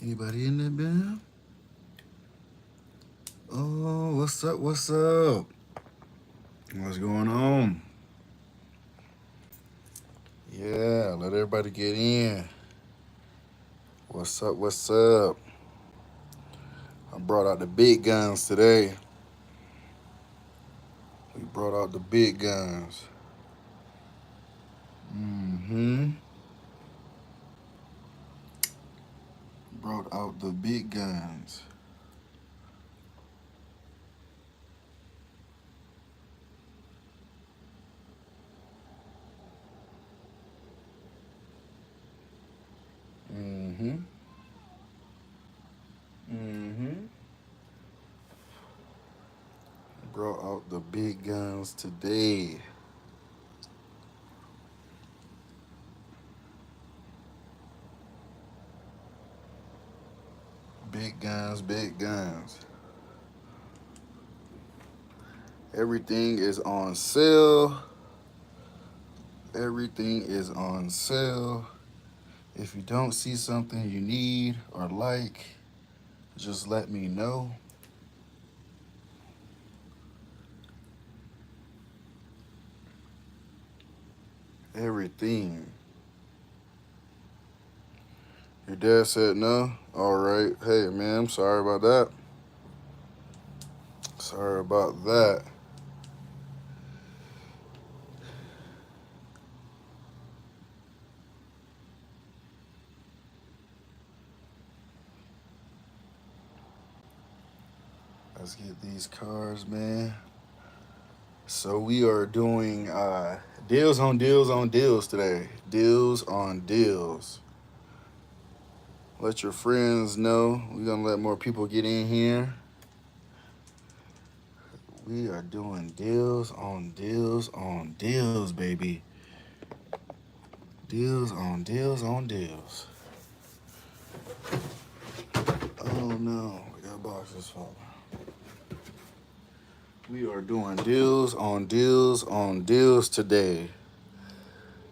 Anybody in there, man? Oh, what's up? What's up? What's going on? Yeah, let everybody get in. What's up? What's up? I brought out the big guns today. We brought out the big guns. Mm-hmm. Brought out the big guns. Mm-hmm. Mm-hmm. Brought out the big guns today. Big guns, big guns. Everything is on sale. Everything is on sale. If you don't see something you need or like, just let me know. Everything. Your dad said no? Alright. Hey, man, I'm sorry about that. Sorry about that. Let's get these cars, man. So we are doing deals on deals on deals today. Deals on deals. Let your friends know. We're going to let more people get in here. We are doing deals on deals on deals, baby. Deals on deals on deals. Oh no, we got boxes falling. We are doing deals on deals on deals today.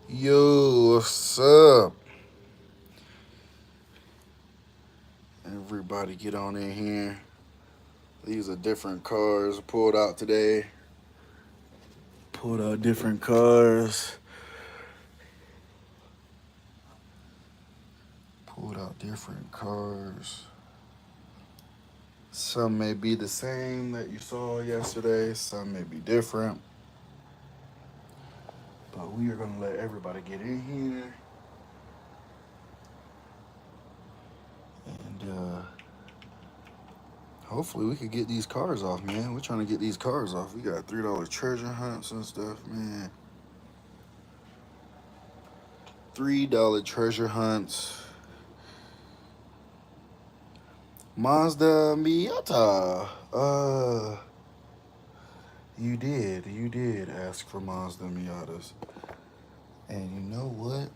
Yo, what's up? Everybody get on in here. These are different cars pulled out today. Pulled out different cars. Pulled out different cars. Some may be the same that you saw yesterday. Some may be different. But we are going to let everybody get in here. And hopefully we could get these cars off, man. We're trying to get these cars off. We got $3 treasure hunts and stuff, man. $3 treasure hunts. Mazda Miata. You did ask for Mazda Miatas. And you know what?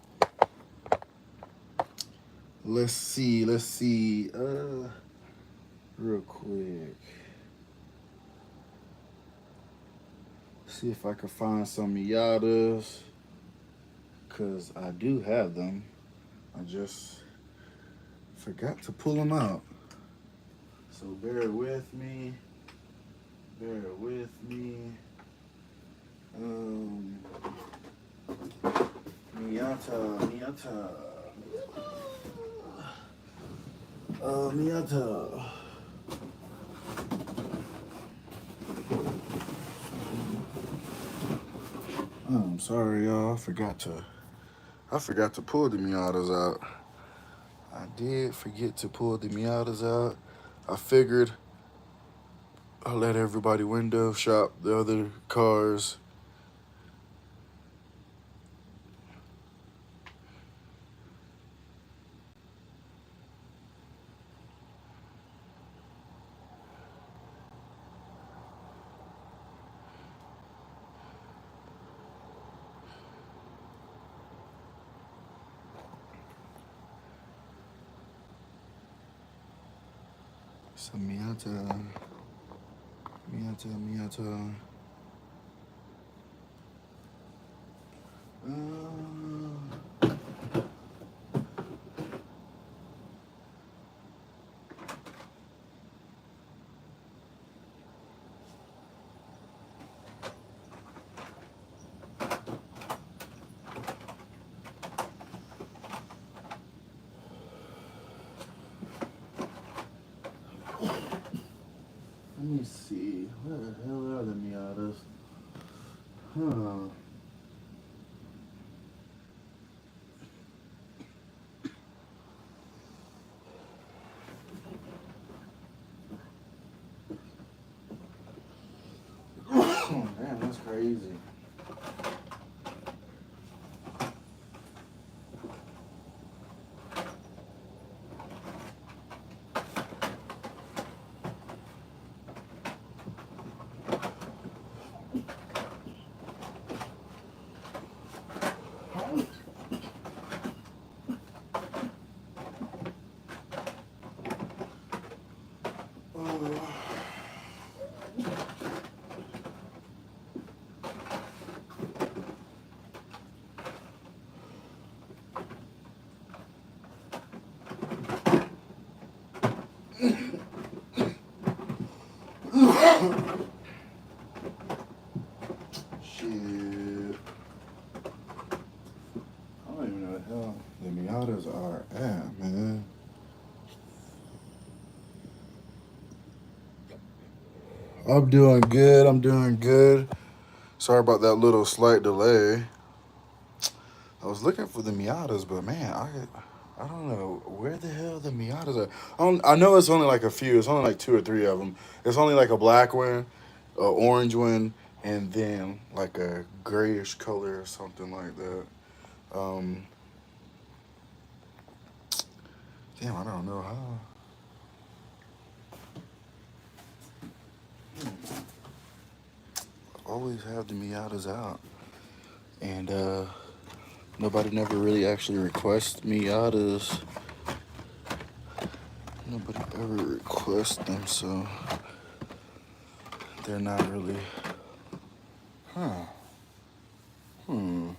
Let's see. Real quick. See if I can find some Miatas. Because I do have them. I just forgot to pull them out. So bear with me. Miata. Miata. Oh, I'm sorry, y'all. I forgot to pull the Miatas out. I did forget to pull the Miatas out. I figured I'll let everybody window shop the other cars. Some Miata. Uh, me see. Where the hell are the Miatas? Huh. Damn, that's crazy. Shit. I don't even know what the hell the Miatas are at, man. I'm doing good. I'm doing good. Sorry about that little slight delay. I was looking for the Miatas, but man, I don't know where the hell the Miatas are. I know it's only like a few. It's only like two or three of them. It's only like a black one, a orange one, and then like a grayish color or something like that. Um, Damn, I don't know how. Always have the Miatas out, and nobody never really actually requests Miatas. Nobody ever requests them, so they're not really. Huh. Hmm.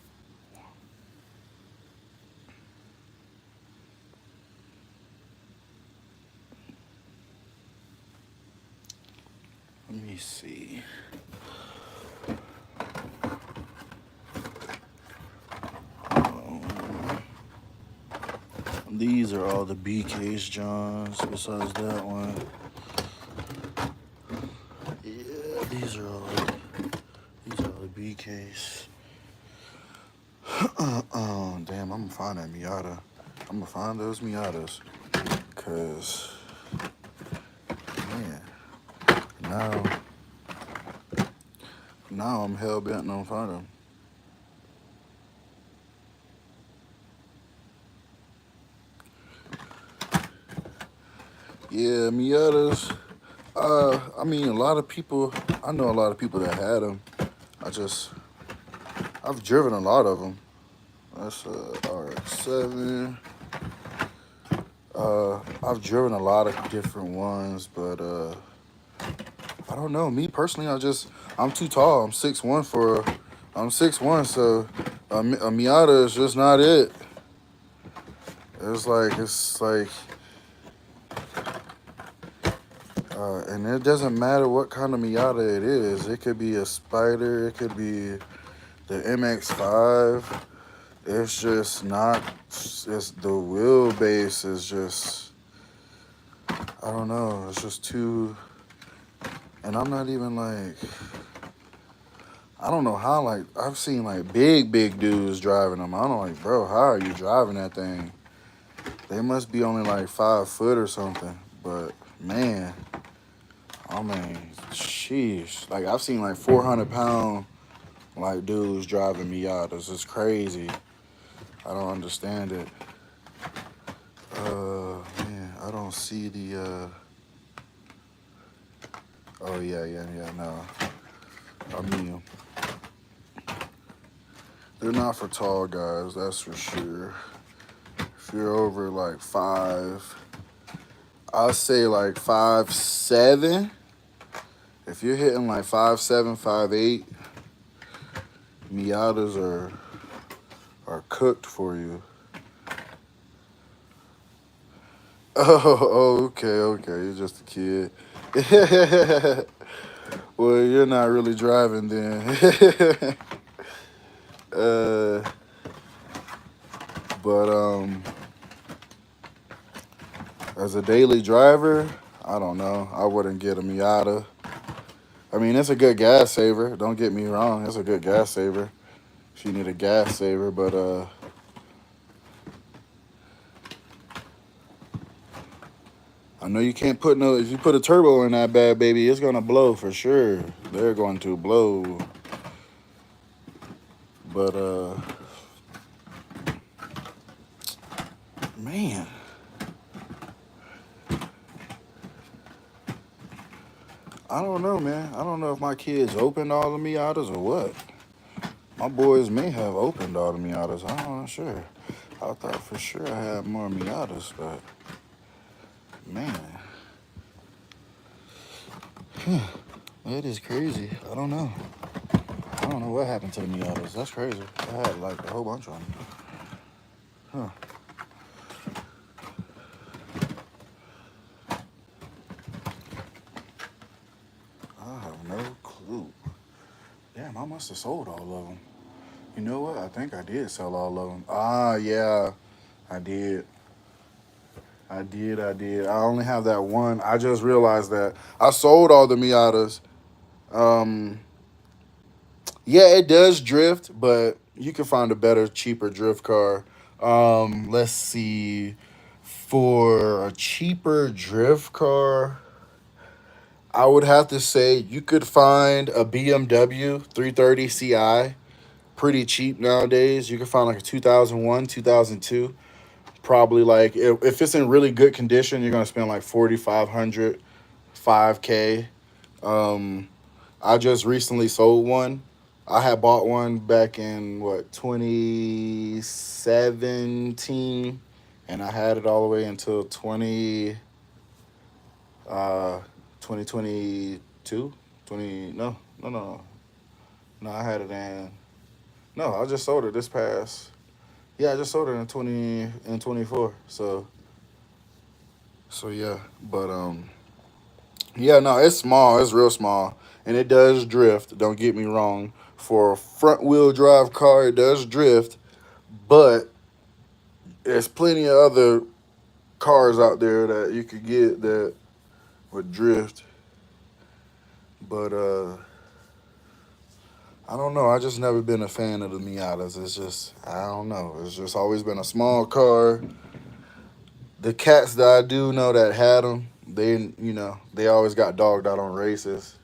Let me see. These are all the B case Johns besides that one. Yeah, these are all the B case. Damn, I'm gonna find that Miata. I'm gonna find those Miatas. Cause man, now I'm hell bent on finding them. Yeah, Miatas. I mean, a lot of people. I know a lot of people that had them. I've driven a lot of them. That's a RX-7. I've driven a lot of different ones, but I don't know. Me personally, I'm too tall. I'm 6'1", so a Miata is just not it. It's like, and it doesn't matter what kind of Miata it is. It could be a Spider. It could be the MX-5. It's just not. It's the wheelbase is just. I don't know. It's just too. And I'm not even like. I don't know how. Like I've seen like big dudes driving them. I don't know, like, bro, how are you driving that thing? They must be only like 5 foot or something. But man, I mean, sheesh. Like I've seen like 400-pound like dudes driving Miatas. It's crazy. I don't understand it. Man, I don't see the. Oh yeah, no. I mean, they're not for tall guys, that's for sure. If you're over like 5, I'll say like 5'7". If you're hitting like 5'7", 5'8", Miatas are cooked for you. Oh, okay. You're just a kid. Well, you're not really driving then. But as a daily driver, I don't know. I wouldn't get a Miata. I mean, it's a good gas saver. Don't get me wrong, it's a good gas saver if you need a gas saver. But I know you can't put no. If you put a turbo in that bad baby, it's gonna blow for sure. They're going to blow. But man, I don't know, man. I don't know if my kids opened all the Miatas or what. My boys may have opened all the Miatas. I'm not sure. I thought for sure I had more Miatas, but man, it is crazy. I don't know. I don't know what happened to the Miatas. That's crazy. I had like a whole bunch of them. Huh. I have no clue. Damn, I must have sold all of them. You know what? I think I did sell all of them. Ah, yeah, I did. I did. I only have that one. I just realized that I sold all the Miatas. Um, yeah, it does drift, but you can find a better, cheaper drift car. Let's see. For a cheaper drift car, I would have to say you could find a BMW 330 Ci pretty cheap nowadays. You can find like a 2001, 2002. Probably like if it's in really good condition, you're gonna spend like 4,500, 5K. Um, I just recently sold one. I had bought one back in what 2017, and I had it all the way until uh 2022, 20 no, I had it in no, I just sold it this past. Yeah, I just sold it in 24. So yeah, but yeah, no, it's small. It's real small, and it does drift. Don't get me wrong. For a front wheel drive car, it does drift, but there's plenty of other cars out there that you could get that would drift. But I don't know. I just never been a fan of the Miatas. It's just I don't know. It's just always been a small car. The cats that I do know that had them, they always got dogged out on races.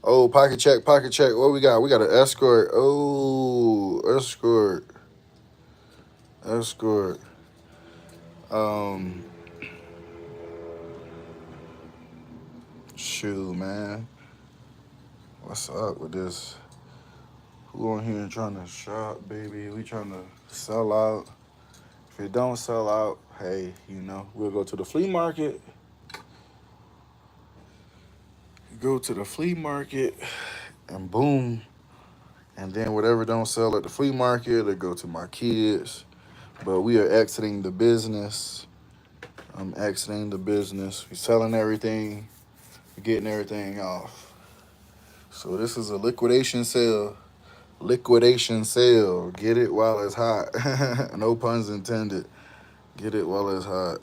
Oh, pocket check, pocket check. What we got? We got an escort. Oh, escort, escort. Um, shoot, man. What's up with this? Who on here trying to shop, baby? We trying to sell out. If it don't sell out, hey, we'll go to the flea market. Go to the flea market, and boom. And then whatever don't sell at the flea market, it go to my kids. But we are exiting the business. I'm exiting the business. We're selling everything. We're getting everything off. So this is a liquidation sale. Liquidation sale. Get it while it's hot. No puns intended. Get it while it's hot.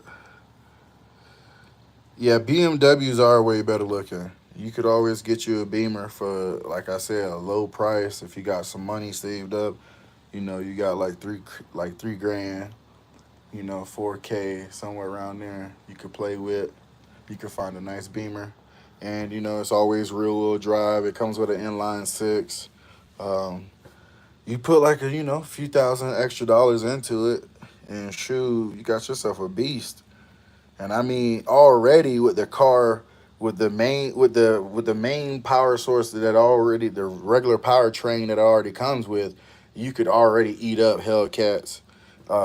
Yeah, BMWs are way better looking. You could always get you a Beamer for, like I said, a low price if you got some money saved up. You got like 3 grand. 4K somewhere around there. You could play with. You could find a nice Beamer, and it's always rear wheel drive. It comes with an inline six. Um, you put like a few thousand extra dollars into it, and shoot, you got yourself a beast. And I mean, already with the car, with the main power source that already the regular powertrain that already comes with, you could already eat up Hellcats,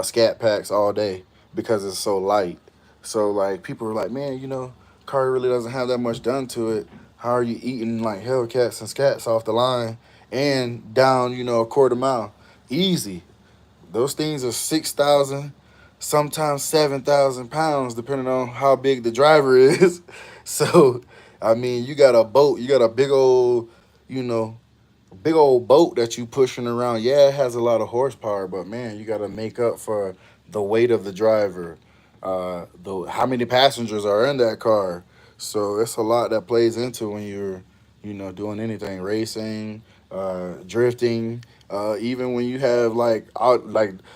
Scat Packs all day because it's so light. So like people are like, man, car really doesn't have that much done to it. How are you eating like Hellcats and Scats off the line and down, a quarter mile? Easy. Those things are 6,000, sometimes 7,000 pounds, depending on how big the driver is. So, I mean, you got a boat, you got a you know, big old boat that you pushing around. Yeah, it has a lot of horsepower, but man, you got to make up for the weight of the driver, the how many passengers are in that car. So it's a lot that plays into when you're, doing anything, racing, drifting. Even when you have like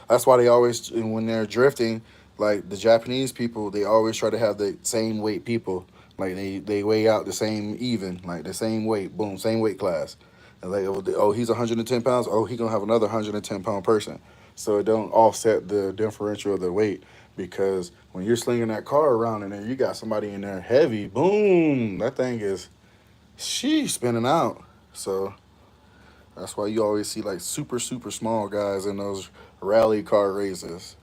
that's why they always when they're drifting, like the Japanese people, they always try to have the same weight people. Like they weigh out the same even, like the same weight, boom, same weight class. And like oh he's 110 pounds, oh he gonna have another 110-pound person, so it don't offset the differential of the weight because when you're slinging that car around and then you got somebody in there heavy, boom, that thing is she spinning out. So that's why you always see like super small guys in those rally car races.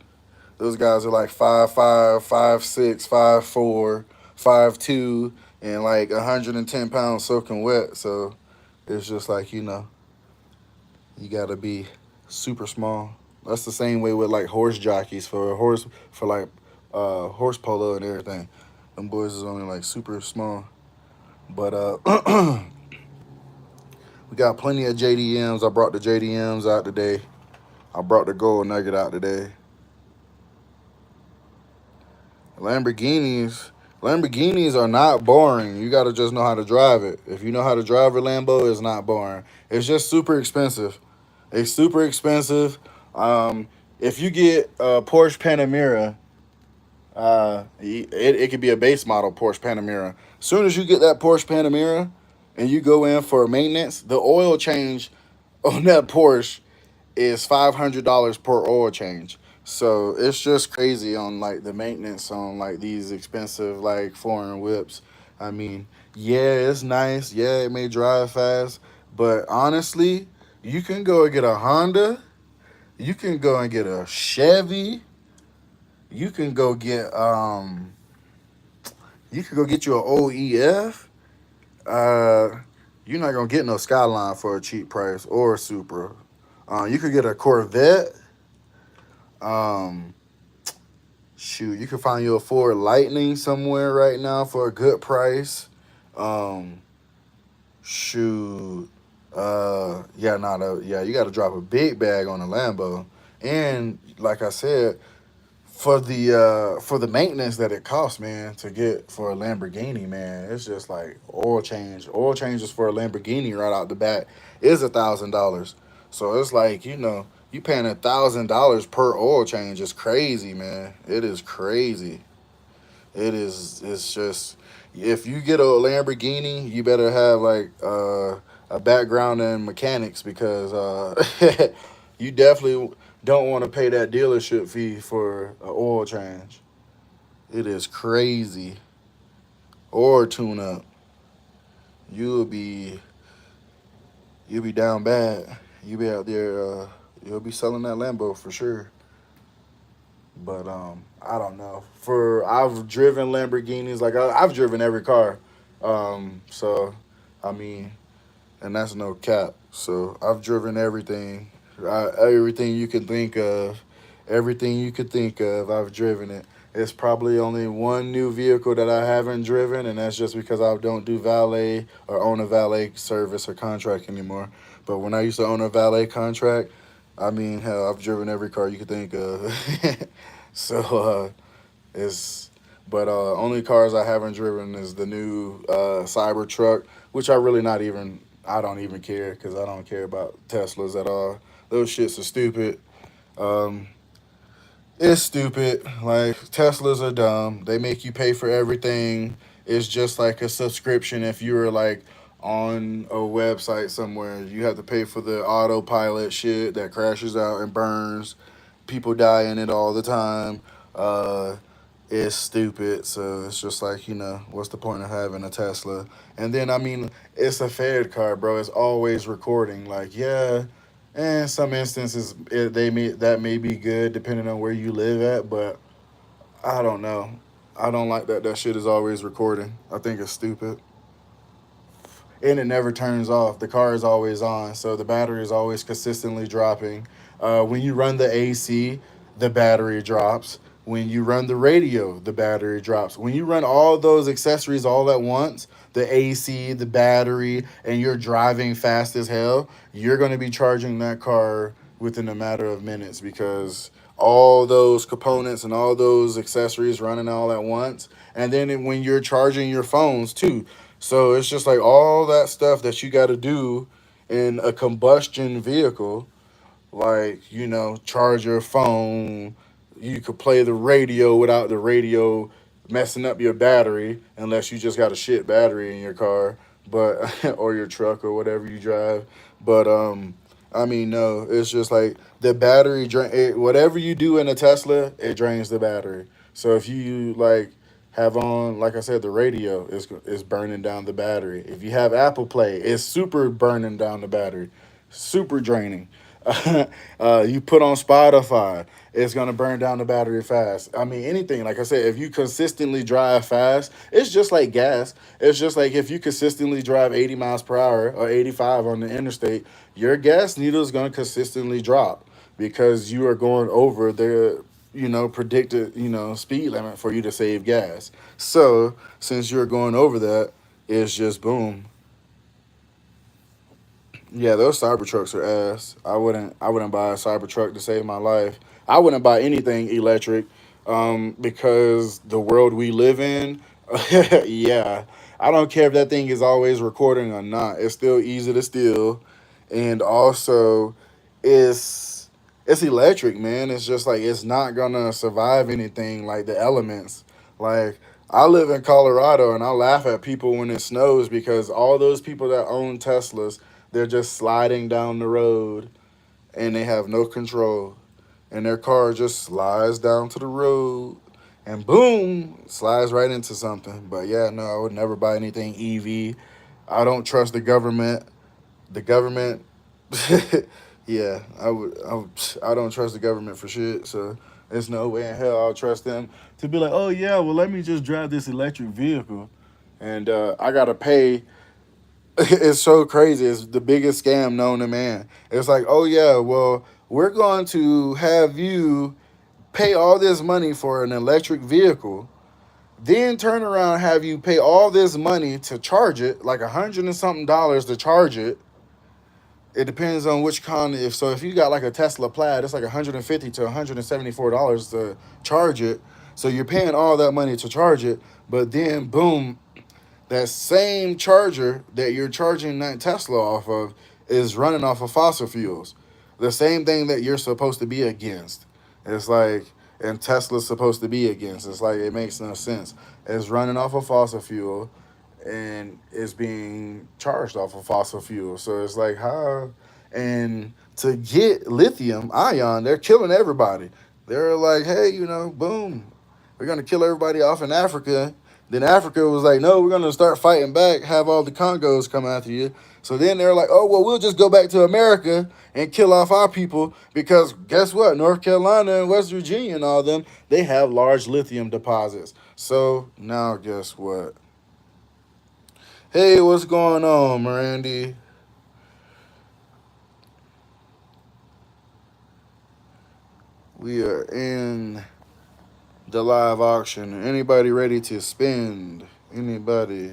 Those guys are like 5'5", 5'6", 5'4", 5'2", and like 110 pounds soaking wet. So it's just like you gotta be super small. That's the same way with like horse jockeys for horse for like horse polo and everything. Them boys is only like super small. But we got plenty of JDMs. I brought the JDMs out today. I brought the gold nugget out today. Lamborghinis. Lamborghinis are not boring. You gotta just know how to drive it. If you know how to drive a Lambo, it's not boring. It's just super expensive. It's super expensive. Um, if you get a Porsche Panamera, it could be a base model Porsche Panamera. As soon as you get that Porsche Panamera and you go in for maintenance, the oil change on that Porsche is $500 per oil change. So it's just crazy on like the maintenance on like these expensive like foreign whips. I mean, yeah, it's nice. Yeah, it may drive fast, but honestly, you can go and get a Honda. You can go and get a Chevy. You can go get you can go get you an OEF. Uh, you're not gonna get no Skyline for a cheap price or a Supra. You could get a Corvette. Um, Shoot, you can find you a Ford Lightning somewhere right now for a good price. Um, shoot, yeah, yeah, you got to drop a big bag on a Lambo, and like I said, for the maintenance that it costs, man, to get for a Lamborghini, man, it's just like oil change. Oil changes for a Lamborghini right out the bat is $1,000. So it's like you paying $1,000 per oil change is crazy, man. It is crazy. It is. It's just if you get a Lamborghini, you better have like a background in mechanics because you definitely don't want to pay that dealership fee for an oil change. It is crazy. Or tune up. You'll be you'll be down bad. You'll be out there. You'll be selling that Lambo for sure. But I don't know. For I've driven Lamborghinis. Like I've driven every car. So I mean, and that's no cap. So I've driven everything, everything you can think of, everything you could think of. I've driven it. It's probably only one new vehicle that I haven't driven, and that's just because I don't do valet or own a valet service or contract anymore. But when I used to own a valet contract, I mean, hell, I've driven every car you could think of. So it's but only cars I haven't driven is the new Cyber truck, which I don't even care because I don't care about Teslas at all. Those shits are stupid. Um, it's stupid. Like Teslas are dumb. They make you pay for everything. It's just like a subscription. If you were like on a website somewhere, you have to pay for the autopilot shit that crashes out and burns. People die in it all the time. Uh, it's stupid. So it's just like, what's the point of having a Tesla? And then, I mean, it's a Fed car, bro. It's always recording. Like, yeah, and some instances that may be good depending on where you live at, but I don't know. I don't like that that shit is always recording. I think it's stupid. And it never turns off. The car is always on, so the battery is always consistently dropping. When you run the AC, the battery drops. When you run the radio, the battery drops. When you run all those accessories all at once, the AC, the battery, and you're driving fast as hell, you're going to be charging that car within a matter of minutes because all those components and all those accessories running all at once. And then when you're charging your phones too, So it's just like all that stuff that you got to do in a combustion vehicle, like charge your phone. You could play the radio without the radio messing up your battery, unless you just got a shit battery in your car, but or your truck or whatever you drive. But I mean, no, it's just like the battery drain. Whatever you do in a Tesla, it drains the battery. So if you like have on, like I said, the radio is burning down the battery. If you have Apple Play, it's super burning down the battery, super draining. You put on Spotify, it's gonna burn down the battery fast. I mean, anything. Like I said, if you consistently drive fast, it's just like gas. It's just like if you consistently drive 80 miles per hour or 85 on the interstate, your gas needle is gonna consistently drop because you are going over the predicted speed limit for you to save gas. So since you're going over that, it's just boom. Yeah, those Cybertrucks are ass. I wouldn't buy a Cybertruck to save my life. I wouldn't buy anything electric, because the world we live in, yeah. I don't care if that thing is always recording or not. It's still easy to steal, and also, it's electric, man. It's just like it's not gonna survive anything like the elements. Like I live in Colorado, and I laugh at people when it snows because all those people that own Teslas, they're just sliding down the road and they have no control. And their car just slides down to the road and boom, slides right into something. But yeah, no, I would never buy anything EV. I don't trust the government. The government, yeah, I don't trust the government for shit. So there's no way in hell I'll trust them to be like, oh yeah, well let me just drive this electric vehicle, and I gotta pay. It's so crazy. It's the biggest scam known to man. It's like, oh yeah, well we're going to have you pay all this money for an electric vehicle, then turn around and have you pay all this money to charge it, like $100 and something to charge it. It depends on which kind. If you got like a Tesla Plaid, it's like $150 to $174 to charge it. So you're paying all that money to charge it, but then boom, that same charger that you're charging that Tesla off of is running off of fossil fuels. The same thing that you're supposed to be against. It's like, and Tesla's supposed to be against. It's like, it makes no sense. It's running off of fossil fuel and it's being charged off of fossil fuel. So it's like, how? And to get lithium ion, they're killing everybody. They're like, hey, boom, we're going to kill everybody off in Africa. Then Africa was like, no, we're going to start fighting back, have all the Congos come after you. So then they're like, oh, well, we'll just go back to America and kill off our people because guess what? North Carolina and West Virginia and all them, they have large lithium deposits. So now guess what? Hey, what's going on, Mirandy? We are in the live auction. Anybody ready to spend? Anybody?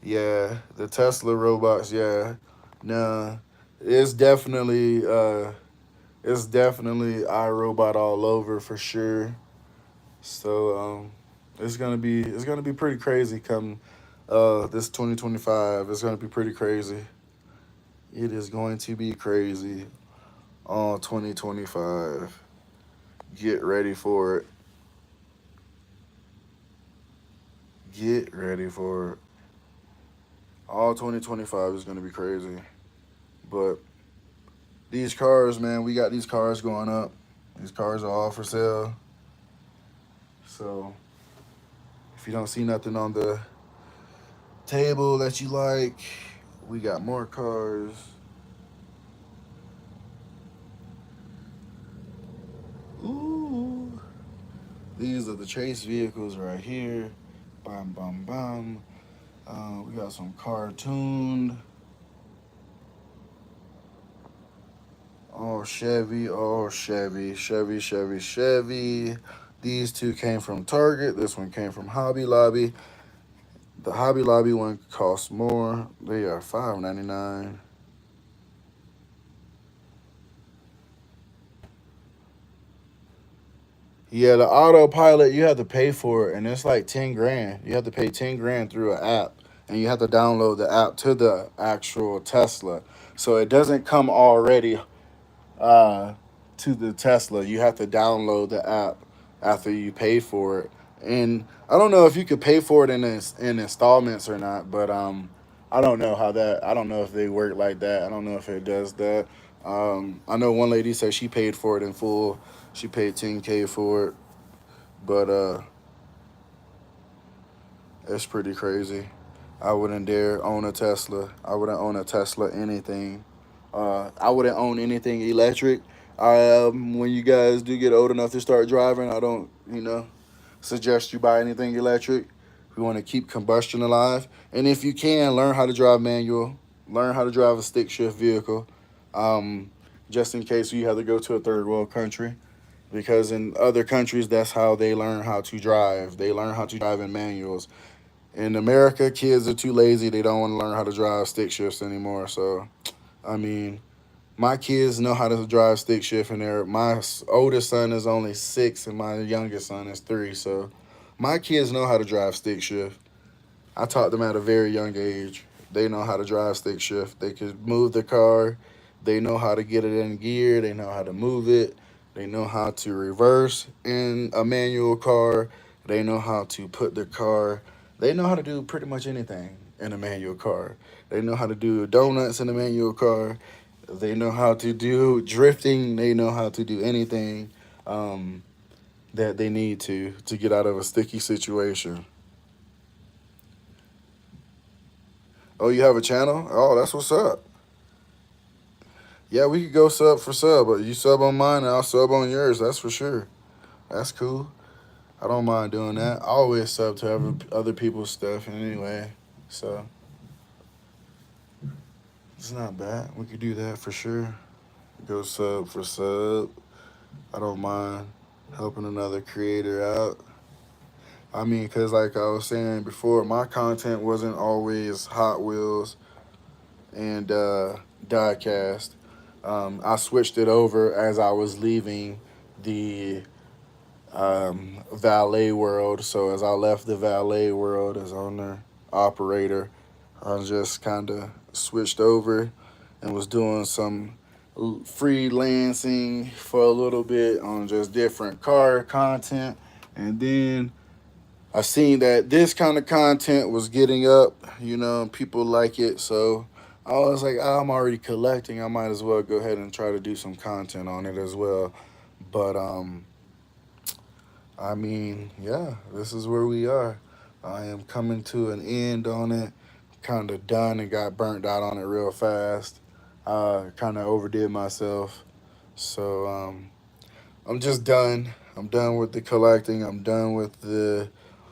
Yeah, the Tesla robots. Yeah, nah, it's definitely iRobot all over for sure. So it's gonna be pretty crazy come this 2025. It's gonna be pretty crazy. It is going to be crazy all 2025. Get ready for it. Get ready for it. All 2025 is gonna be crazy. But these cars, man, we got these cars going up. These cars are all for sale. So if you don't see nothing on the table that you like, we got more cars. Ooh. These are the chase vehicles right here. Bam, bam, bam. We got some cartooned. Oh, Chevy. Oh, Chevy. Chevy, Chevy, Chevy. These two came from Target. This one came from Hobby Lobby. The Hobby Lobby one costs more. They are $5.99. Yeah, the autopilot you have to pay for it, and it's like 10 grand. You have to pay 10 grand through an app, and you have to download the app to the actual Tesla. So it doesn't come already uh, to the Tesla. You have to download the app after you pay for it. And I don't know if you could pay for it in installments or not, but I don't know how that. I don't know if they work like that. I don't know if it does that. I know one lady said she paid for it in full. She paid 10K for it, but it's pretty crazy. I wouldn't dare own a Tesla. I wouldn't own a Tesla anything. I wouldn't own anything electric. When you guys do get old enough to start driving, I don't, suggest you buy anything electric. We want to keep combustion alive, and if you can, learn how to drive manual. Learn how to drive a stick shift vehicle, um, just in case you have to go to a third world country. Because in other countries, that's how they learn how to drive. They learn how to drive in manuals. In America, kids are too lazy. They don't want to learn how to drive stick shifts anymore. So, I mean, my kids know how to drive stick shift, and my oldest son is only 6, and my youngest son is 3. So, my kids know how to drive stick shift. I taught them at a very young age. They know how to drive stick shift. They can move the car. They know how to get it in gear. They know how to move it. They know how to reverse in a manual car. They know how to put the car. They know how to do pretty much anything in a manual car. They know how to do donuts in a manual car. They know how to do drifting. They know how to do anything um, that they need to get out of a sticky situation. Oh, you have a channel? Oh, that's what's up. Yeah, we could go sub for sub, but you sub on mine and I'll sub on yours. That's for sure. That's cool. I don't mind doing that. I always sub to other people's stuff anyway, so it's not bad. We could do that for sure. Go sub for sub. I don't mind helping another creator out. I mean, cause like I was saying before, my content wasn't always Hot Wheels and diecast. I switched it over as I was leaving the valet world. So as I left the valet world as owner operator, I just kind of switched over and was doing some freelancing for a little bit on just different car content. And then I seen that this kind of content was getting up, people like it. So I was like, I'm already collecting. I might as well go ahead and try to do some content on it as well. But I mean, yeah, this is where we are. I am coming to an end on it. Kind of done and got burnt out on it real fast. Kind of overdid myself. So I'm just done. I'm done with the collecting. I'm done with the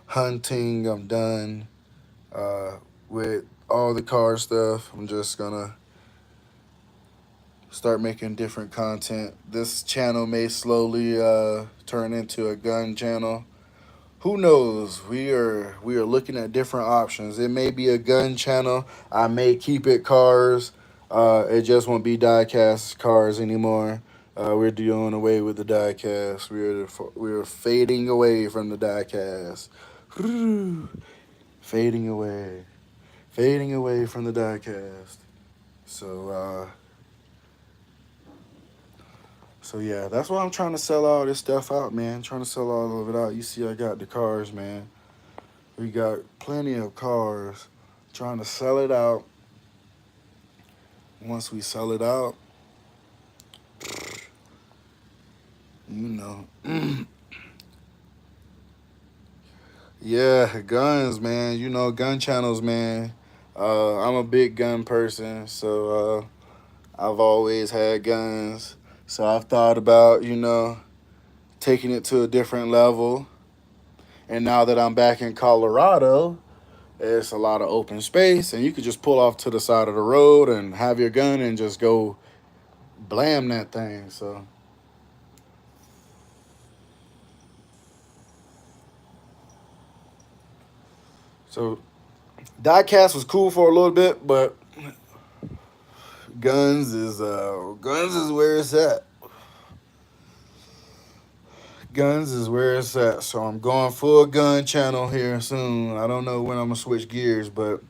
hunting. I'm done uh, with all the car stuff. I'm just gonna start making different content. This channel may slowly turn into a gun channel. Who knows? We are looking at different options. It may be a gun channel. I may keep it cars. It just won't be diecast cars anymore. We're doing away with the diecast. We're fading away from the diecast. Fading away, fading away from the diecast. So yeah, that's why I'm trying to sell all this stuff out, man. Trying to sell all of it out. You see, I got the cars, man. We got plenty of cars. Trying to sell it out. Once we sell it out, you know. Yeah, guns, man. Gun channels, man. I'm a big gun person, so I've always had guns. So I've thought about, taking it to a different level. And now that I'm back in Colorado, it's a lot of open space, and you could just pull off to the side of the road and have your gun and just go blam that thing. So diecast was cool for a little bit, but guns is where it's at. Guns is where it's at. So I'm going full gun channel here soon. I don't know when I'm gonna switch gears, but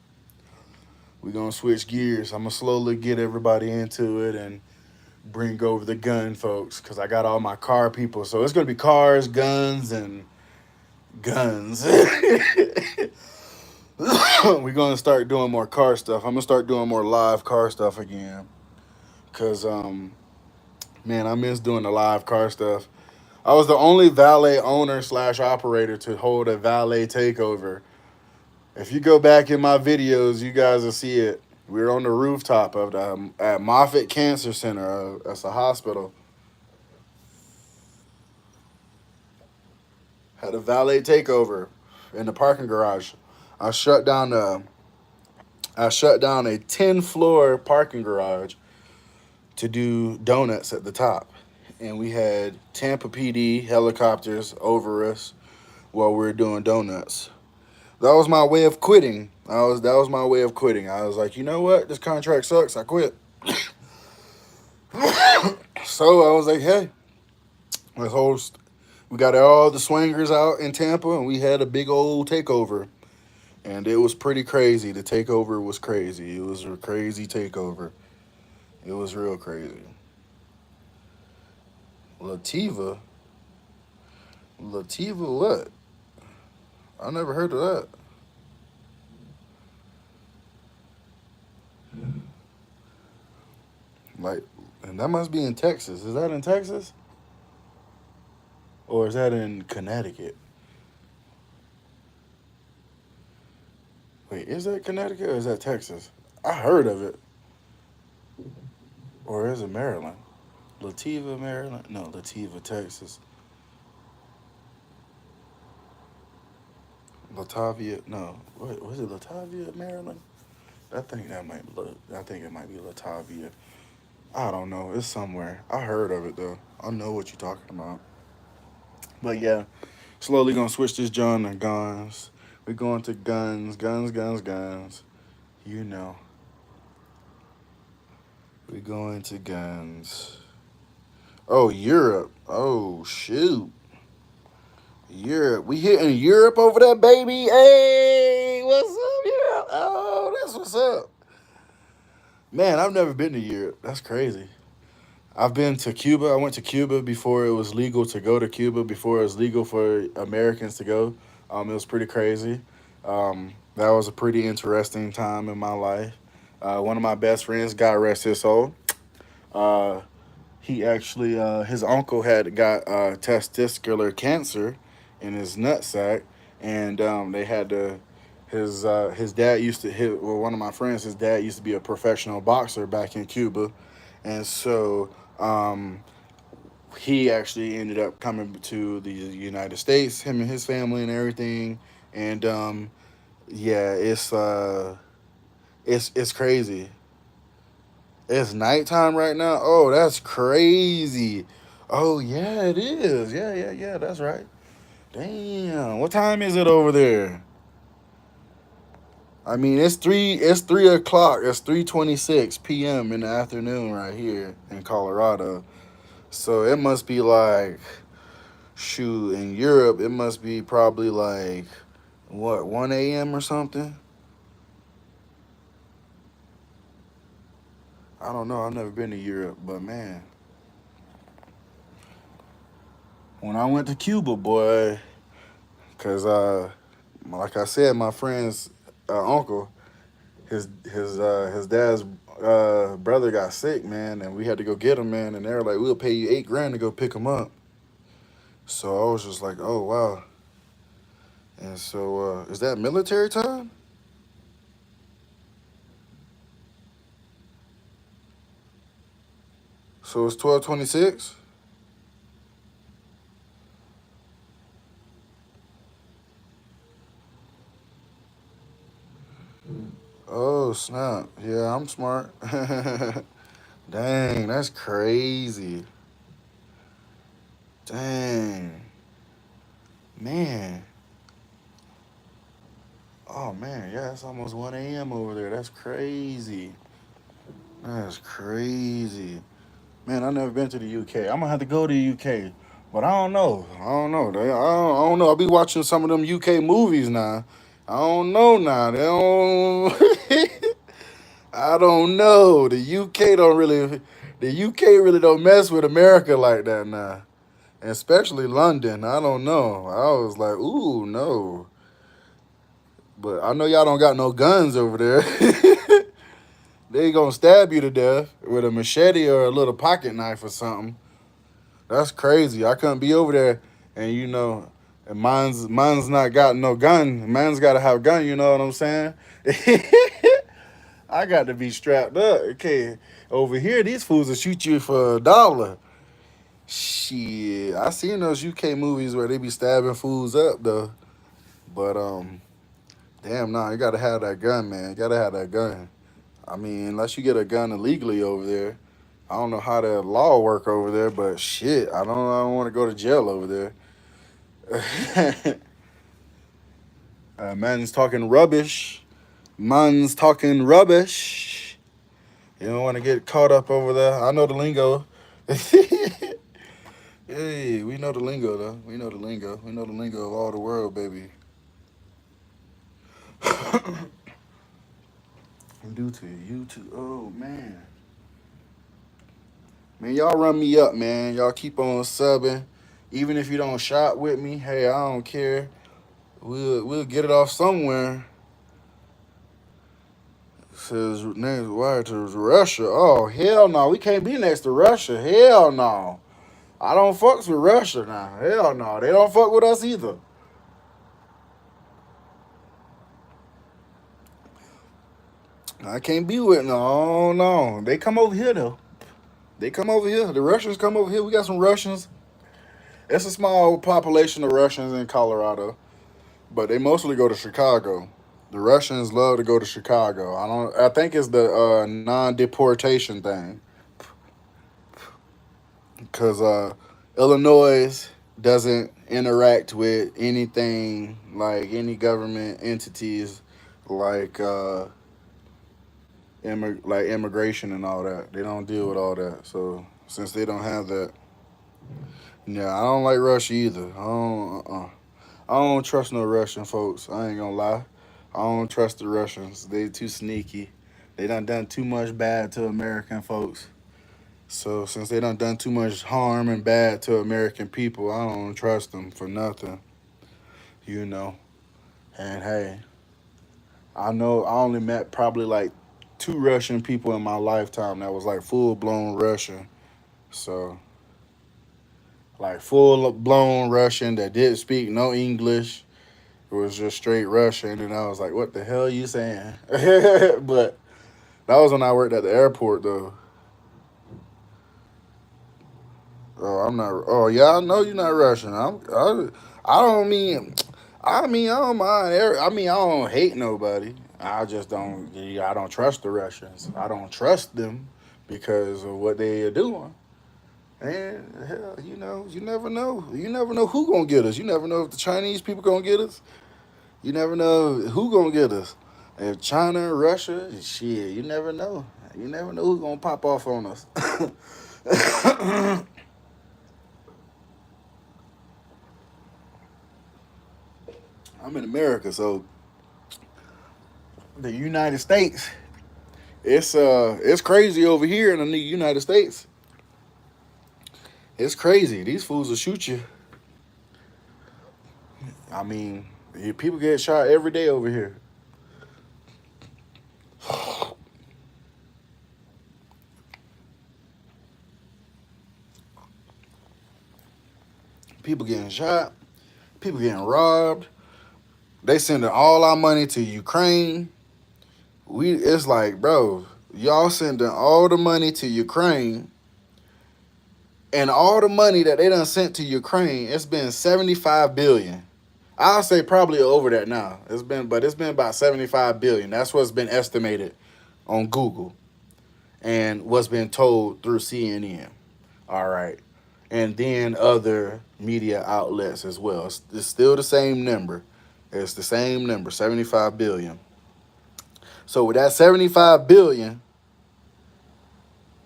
we're gonna switch gears. I'm gonna slowly get everybody into it and bring over the gun folks because I got all my car people. So it's gonna be cars, guns, and guns. We're gonna start doing more car stuff. I'm gonna start doing more live car stuff again. Cause man, I miss doing the live car stuff. I was the only valet owner slash operator to hold a valet takeover. If you go back in my videos, you guys will see it. We were on the rooftop of the at Moffitt Cancer Center. That's a hospital. Had a valet takeover in the parking garage. I shut down the I shut down a 10-floor parking garage to do donuts at the top. And we had Tampa PD helicopters over us while we were doing donuts. That was my way of quitting. That was my way of quitting. I was like, you know what? This contract sucks. I quit. So I was like, hey, let's host. We got all the swingers out in Tampa, and we had a big old takeover. And it was pretty crazy. The takeover was crazy. It was a crazy takeover. It was real crazy. Lativa? Lativa what? I never heard of that. Like, and that must be in Texas. Is that in Texas? Or is that in Connecticut? Wait, is that Connecticut or is that Texas? I heard of it. Or is it Maryland? Lativa, Maryland? No, Lativa, Texas. Latavia, no. What was it? Latavia, Maryland? I think it might be Latavia. I don't know. It's somewhere. I heard of it though. I know what you're talking about. But yeah, slowly gonna switch this John to guns. We're going to guns, guns, guns, guns. You know. We're going to guns. Oh, Europe. Oh, shoot. Europe. We hitting Europe over there, baby. Hey, what's up, Europe? Oh, that's what's up. Man, I've never been to Europe. That's crazy. I've been to Cuba. I went to Cuba before it was legal to go to Cuba, before it was legal for Americans to go. It was pretty crazy. That was a pretty interesting time in my life. One of my best friends, God rest his soul, uh, he actually his uncle had got testicular cancer in his nutsack, and they had to. His dad used to hit. Well, one of my friends, his dad used to be a professional boxer back in Cuba, and so he actually ended up coming to the United States, him and his family and everything, and yeah, it's crazy. It's nighttime right now. Oh, that's crazy. Oh yeah, it is. Yeah, yeah, yeah. That's right. Damn. What time is it over there? I mean, It's 3 o'clock. It's 3:26 p.m. in the afternoon right here in Colorado. So it must be like, shoot, in Europe it must be probably like what, 1 a.m. or something. I don't know. I've never been to Europe, but man, when I went to Cuba, boy, cause like I said, my friend's uncle, his dad's brother got sick, man, and we had to go get him, man, and they were like, we'll pay you 8 grand to go pick him up. So I was just like, oh wow. And so is that military time? So it's 12:26. Oh snap! Yeah, I'm smart. Dang, that's crazy. Dang, man. Oh man, yeah, it's almost 1 a.m. over there. That's crazy. That's crazy. Man, I've never been to the UK. I'm gonna have to go to the UK. But I don't know. I don't know. I don't know. I'll be watching some of them UK movies now. I don't know now. They don't. I don't know. The UK don't really. The UK really don't mess with America like that now, and especially London. I don't know. I was like, ooh, no. But I know y'all don't got no guns over there. They gonna stab you to death with a machete or a little pocket knife or something. That's crazy. I couldn't be over there, and and mine's not got no gun. Mine's got to have a gun. You know what I'm saying? I got to be strapped up. Okay, over here these fools will shoot you for $1. Shit, I seen those UK movies where they be stabbing fools up though. But damn, nah, you gotta have that gun, man. You gotta have that gun. I mean, unless you get a gun illegally over there. I don't know how the law work over there, but shit, I don't want to go to jail over there. Man's talking rubbish. Man's talking rubbish. You don't want to get caught up over there. I know the lingo. Hey, we know the lingo though. We know the lingo. We know the lingo of all the world, baby. Due to YouTube. Oh man. Man, y'all run me up, man. Y'all keep on subbing. Even if you don't shop with me, hey, I don't care. We'll get it off somewhere. Says next wire to Russia. Oh hell no, we can't be next to Russia. Hell no. I don't fucks with Russia now. Hell no, they don't fuck with us either. I can't be with no, no. They come over here though. They come over here. The Russians come over here. We got some Russians. It's a small population of Russians in Colorado, but they mostly go to Chicago. The Russians love to go to Chicago. I don't. I think it's the non-deportation thing, because Illinois doesn't interact with anything like any government entities like like immigration and all that. They don't deal with all that. So since they don't have that, yeah, I don't like Russia either. I don't trust no Russian folks. I ain't gonna lie. I don't trust the Russians. They too sneaky. They done too much bad to American folks. So since they done too much harm and bad to American people, I don't trust them for nothing. You know. And hey, I know I only met probably like two Russian people in my lifetime that was like full blown Russian. So like full blown Russian that didn't speak no English. It was just straight Russian, and I was like, "What the hell are you saying?" But that was when I worked at the airport, though. Oh, I'm not. Oh, yeah, I know you're not Russian. I don't mean. I mean, I don't mind. I mean, I don't hate nobody. I just don't. Yeah, I don't trust the Russians. I don't trust them because of what they are doing. And hell, you never know. You never know who gonna get us. You never know if the Chinese people gonna get us. You never know who gonna get us. If China, Russia, shit, you never know. You never know who's gonna pop off on us. I'm in America, so the United States, it's crazy over here in the United States. It's crazy. These fools will shoot you. I mean, people get shot every day over here. People getting shot. People getting robbed. They sending all our money to Ukraine. It's like, bro, y'all sending all the money to Ukraine, and all the money that they done sent to Ukraine, it's been 75 billion. I'll say probably over that now. It's been about 75 billion. That's what's been estimated on Google and what's been told through CNN. All right. And then other media outlets as well. It's still the same number. It's the same number, 75 billion. So with that 75 billion,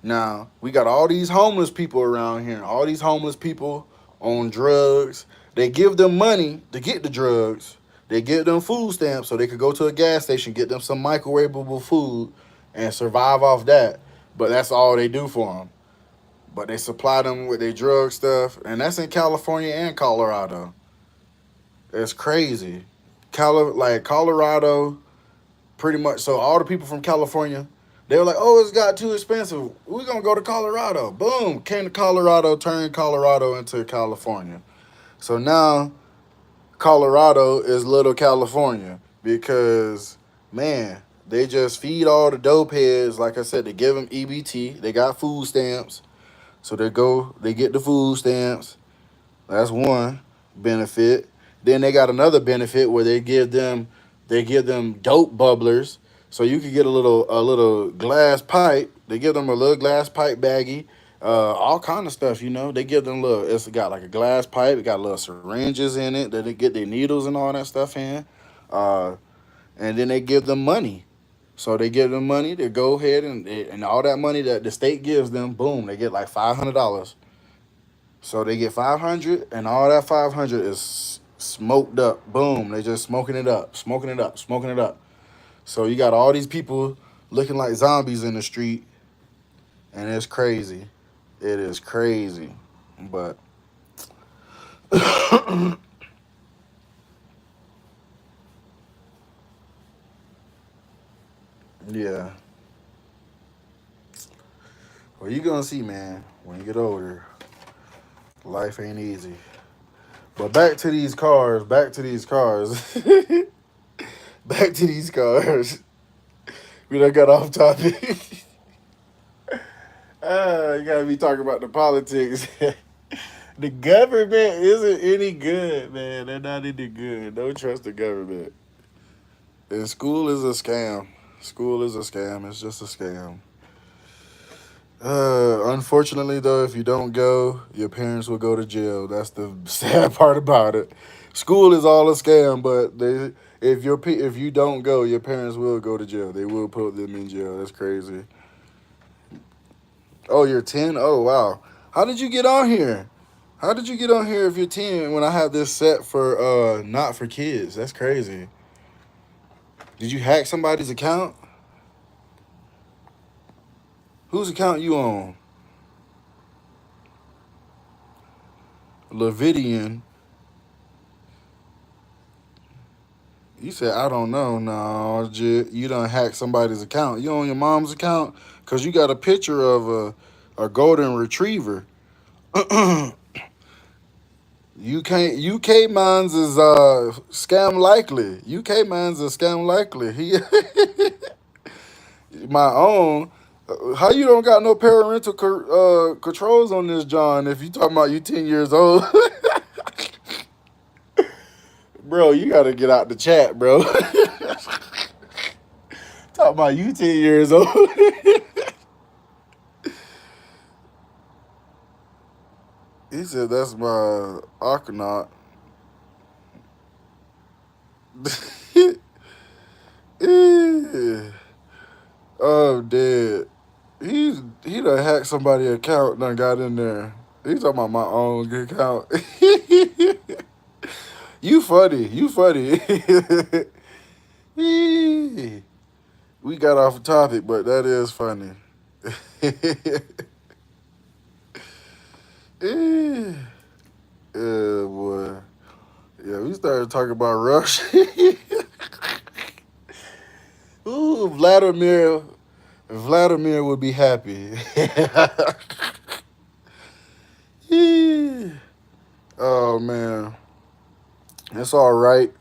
now we got all these homeless people around here, all these homeless people on drugs. They give them money to get the drugs. They give them food stamps so they could go to a gas station, get them some microwavable food, and survive off that. But that's all they do for them. But they supply them with their drug stuff, and that's in California and Colorado. It's crazy. Like Colorado, pretty much. So all the people from California, they were like, "Oh, it's got too expensive. We're gonna go to Colorado." Boom, came to Colorado, turned Colorado into California. So now Colorado is little California because man, they just feed all the dope heads. Like I said, they give them EBT. They got food stamps, so they get the food stamps. That's one benefit. Then they got another benefit where they give them dope bubblers. So you could get a little glass pipe. They give them a little glass pipe baggie. All kind of stuff, you know. They give them little. It's got like a glass pipe. It got little syringes in it that they get their needles and all that stuff in. Uh, and then they give them money. So they give them money to go ahead and all that money that the state gives them. Boom, they get like $500. So they get 500, and all that 500 is smoked up. Boom, they just smoking it up, smoking it up, smoking it up. So you got all these people looking like zombies in the street, and it's crazy. It is crazy, but yeah. Well, you gonna see, man. When you get older, life ain't easy. But back to these cars. Back to these cars. Back to these cars. We done got off topic. You gotta be talking about the politics. The government isn't any good, man. They're not any good. Don't trust the government. And school is a scam. School is a scam. It's just a scam. Unfortunately, though, if you don't go, your parents will go to jail. That's the sad part about it. School is all a scam, but if you don't go, your parents will go to jail. They will put them in jail. That's crazy. Oh, you're 10? Oh, wow. How did you get on here? How did you get on here if you're 10 when I have this set for not for kids? That's crazy. Did you hack somebody's account? Whose account you on? Levidian. You said, I don't know. No, you done hack somebody's account. You on your mom's account? Because you got a picture of a golden retriever. UK mines is scam likely. UK mines is scam likely. He my own. How you don't got no parental controls on this, John? If you talking about you 10 years old, bro, you gotta get out the chat, bro. Talking about you 10 years old. He said that's my Aquanaut. Yeah. Oh, dead. He done hacked somebody's account and done got in there. He talking about my own account. You funny. You funny. We got off the topic, but that is funny. Yeah, boy. Yeah, we started talking about Russia. Ooh, Vladimir would be happy. Yeah. Oh man, it's all right.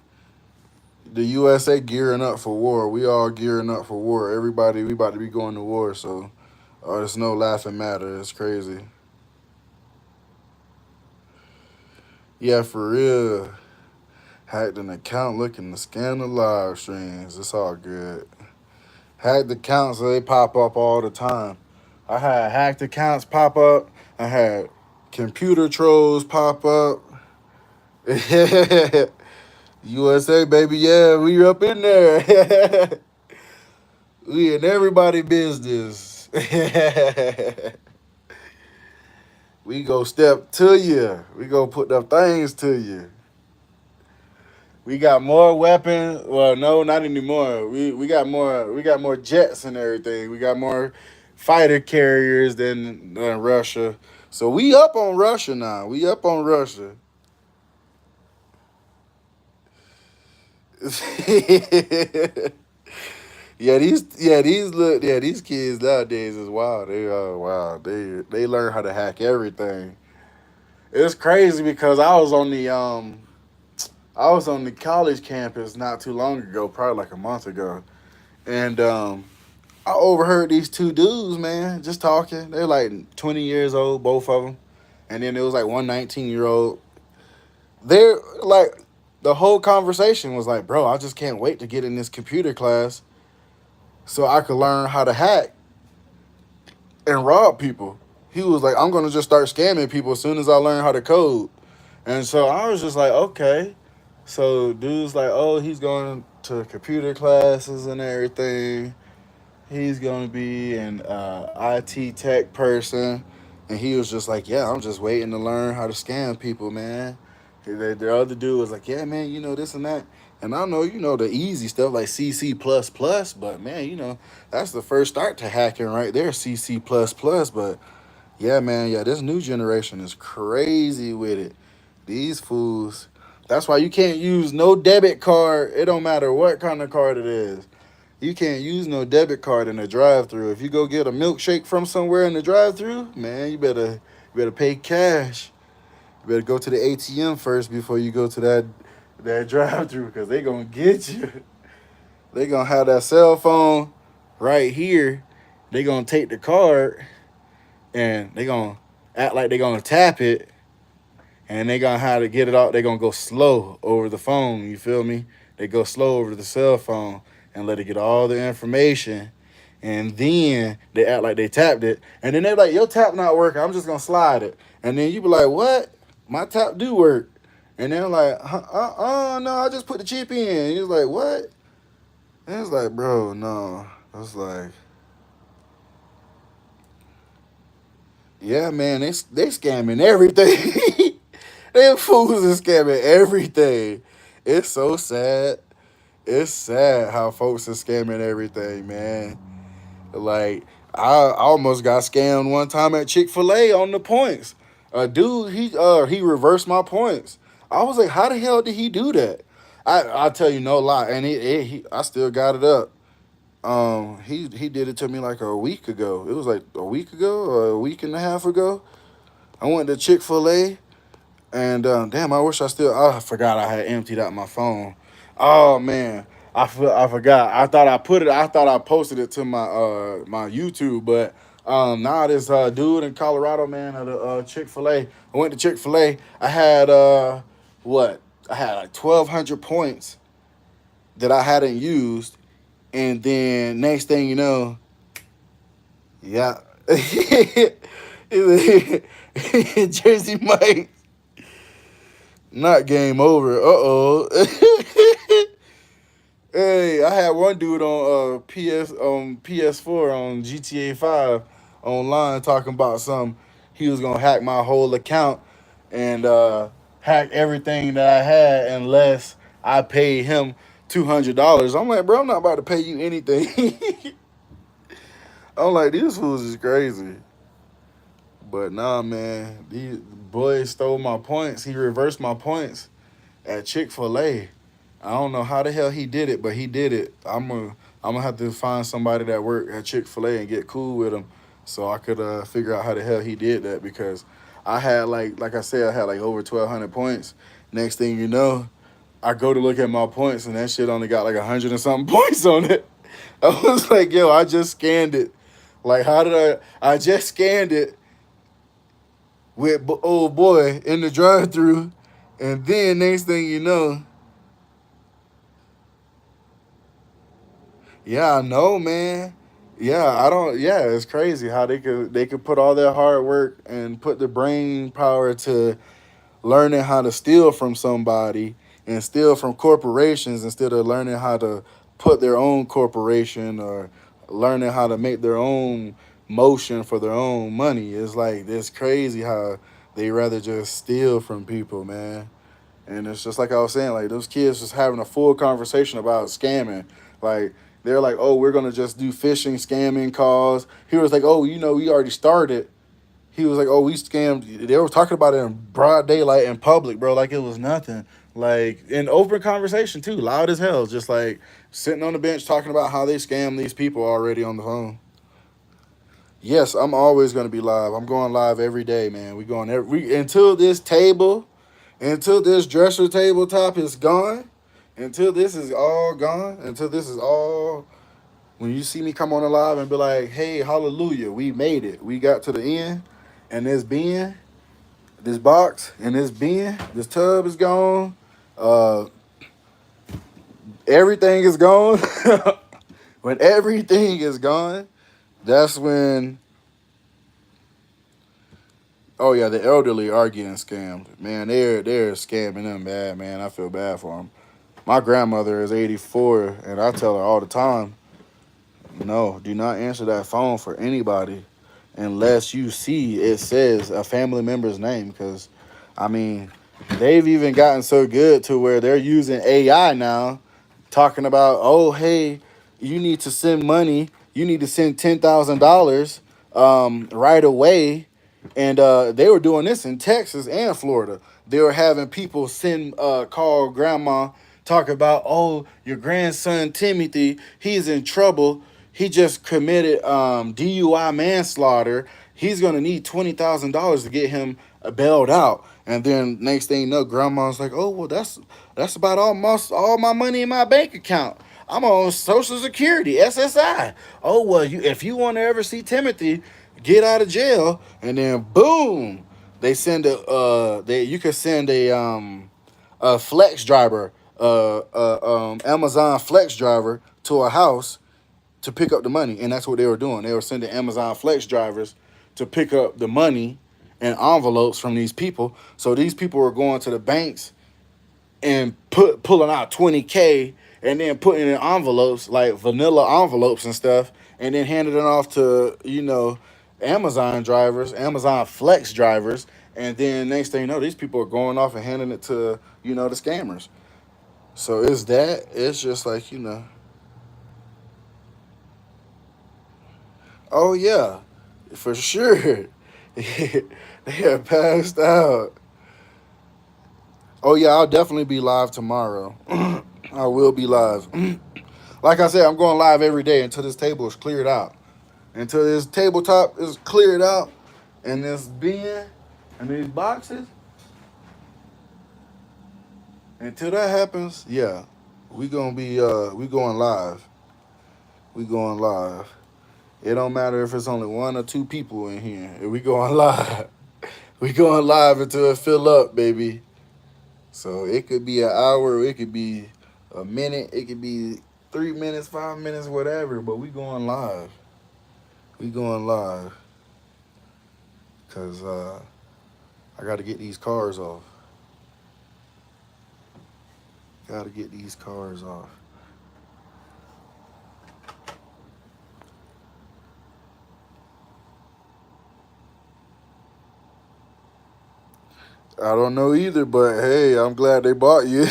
The USA gearing up for war. We all gearing up for war. Everybody, we about to be going to war. So, it's no laughing matter. It's crazy. Yeah, for real. Hacked an account looking to scan the live streams. It's all good. Hacked accounts so they pop up all the time. I had hacked accounts pop up. I had computer trolls pop up. USA baby, yeah, we up in there. We in everybody business. We go step to you. We go put them things to you. We got more weapons. Well, no, not anymore. We got more. We got more jets and everything. We got more fighter carriers than Russia. So we up on Russia now. We up on Russia. These kids nowadays is wild. They are wild. They learn how to hack everything. It's crazy because I was on the college campus not too long ago, probably like a month ago, and I overheard these two dudes, man, just talking. They're like 20 years old, both of them, and then there was like one 19-year old. They're like the whole conversation was like, bro, I just can't wait to get in this computer class so I could learn how to hack and rob people. He was like, I'm gonna just start scamming people as soon as I learn how to code. And so I was just like, okay. So dude's like, oh, he's going to computer classes and everything. He's gonna be an IT tech person, and he was just like, yeah, I'm just waiting to learn how to scam people, man. The other dude was like, yeah, man, this and that. And I know, the easy stuff like CC++, but man, that's the first start to hacking right there, CC++. But yeah, man, yeah, this new generation is crazy with it. These fools. That's why you can't use no debit card. It don't matter what kind of card it is. You can't use no debit card in the drive-through. If you go get a milkshake from somewhere in the drive-through, man, you better pay cash. You better go to the ATM first before you go to that drive-through because they gonna get you. They gonna have that cell phone right here. They gonna take the card and they gonna act like they gonna tap it and they gonna have to get it out. They gonna go slow over the phone. You feel me? They go slow over the cell phone and let it get all the information, and then they act like they tapped it, and then they're like, "Your tap not working. I'm just gonna slide it," and then you be like, "What? My tap do work?" And they're like, no, I just put the chip in." And he's like, "What?" And it's like, bro, no. It's like, yeah, man, they scamming everything. Them fools is scamming everything. It's so sad. It's sad how folks are scamming everything, man. Like I almost got scammed one time at Chick-fil-A on the points. A dude, he reversed my points. I was like, how the hell did he do that? I tell you no lie, and I still got it up. He did it to me like a week ago. It was like a week ago or a week and a half ago. I went to Chick-fil-A. And damn, I forgot I had emptied out my phone. Oh man, I forgot. I thought I posted it to my YouTube, but now this dude in Colorado, man, at the Chick-fil-A. I went to Chick-fil-A. I had what? I had like 1,200 points that I hadn't used, and then next thing you know, yeah, Jersey Mike. Not game over. Uh-oh. Hey, I had one dude on PS4 on GTA 5 online talking about some he was gonna hack my whole account and hack everything that I had unless I paid him $200. I'm like, bro, I'm not about to pay you anything. I'm like, these fools is crazy. But nah, man, these boys stole my points. He reversed my points at Chick-fil-A. I don't know how the hell he did it, but he did it. I'm gonna have to find somebody that worked at Chick-fil-A and get cool with him, so I could figure out how the hell he did that because I had like I said, I had like over 1,200 points. Next thing you know, I go to look at my points and that shit only got like 100 and something points on it. I was like, yo, I just scanned it. Like, how did I just scanned it with old boy in the drive-through, and then next thing you know, yeah, I know, man. Yeah, I don't. Yeah, it's crazy how they could put all their hard work and put the brain power to learning how to steal from somebody and steal from corporations instead of learning how to put their own corporation or learning how to make their own motion for their own money. It's like it's crazy how they rather just steal from people, man. And it's just like I was saying, like those kids just having a full conversation about scamming. Like they're like, oh, we're gonna just do phishing, scamming calls. He was like, oh, we already started. He was like, oh, we scammed. They were talking about it in broad daylight in public, bro, like it was nothing. Like in open conversation too, loud as hell, just like sitting on the bench talking about how they scam these people already on the phone. Yes, I'm always gonna be live. I'm going live every day, man. We going until this table, until this dresser tabletop is gone, until this is all gone, until this is all. When you see me come on the live and be like, "Hey, hallelujah, we made it. We got to the end, and this bin, this box, and this bin, this tub is gone. Uh, everything is gone. When everything is gone, that's when. Oh yeah, the elderly are getting scammed. Man, they're scamming them bad, man. I feel bad for them. My grandmother is 84, and I tell her all the time, no, do not answer that phone for anybody unless you see it says a family member's name. Because, I mean, they've even gotten so good to where they're using AI now, talking about, oh, hey, you need to send money. You need to send $10,000 right away. And they were doing this in Texas and Florida. They were having people call grandma, talk about, oh, your grandson Timothy, he's in trouble. He just committed DUI manslaughter. He's gonna need $20,000 to get him bailed out. And then next thing you know, grandma's like, oh well, that's about all my money in my bank account. I'm on Social Security, SSI. Oh well, if you want to ever see Timothy get out of jail, and then boom, they send you could send a flex driver, Amazon flex driver to a house to pick up the money, and that's what they were doing. They were sending Amazon Flex drivers to pick up the money and envelopes from these people. So these people were going to the banks and pulling out 20K and then putting in envelopes like vanilla envelopes and stuff, and then handing it off to Amazon drivers, Amazon Flex drivers, and then next thing you know, these people are going off and handing it to the scammers. So it's just like. Oh yeah, for sure. They have passed out. Oh yeah, I'll definitely be live tomorrow. I will be live. Like I said, I'm going live every day until this table is cleared out. Until this tabletop is cleared out, and this bin and these boxes. Until that happens, yeah, we going live. We going live. It don't matter if it's only one or two people in here. We going live. We going live until it fill up, baby. So it could be an hour, it could be a minute, it could be 3 minutes, 5 minutes, whatever. But we going live. We going live. Cause I got to get these cars off. Got to get these cars off. I don't know either, but hey, I'm glad they bought you.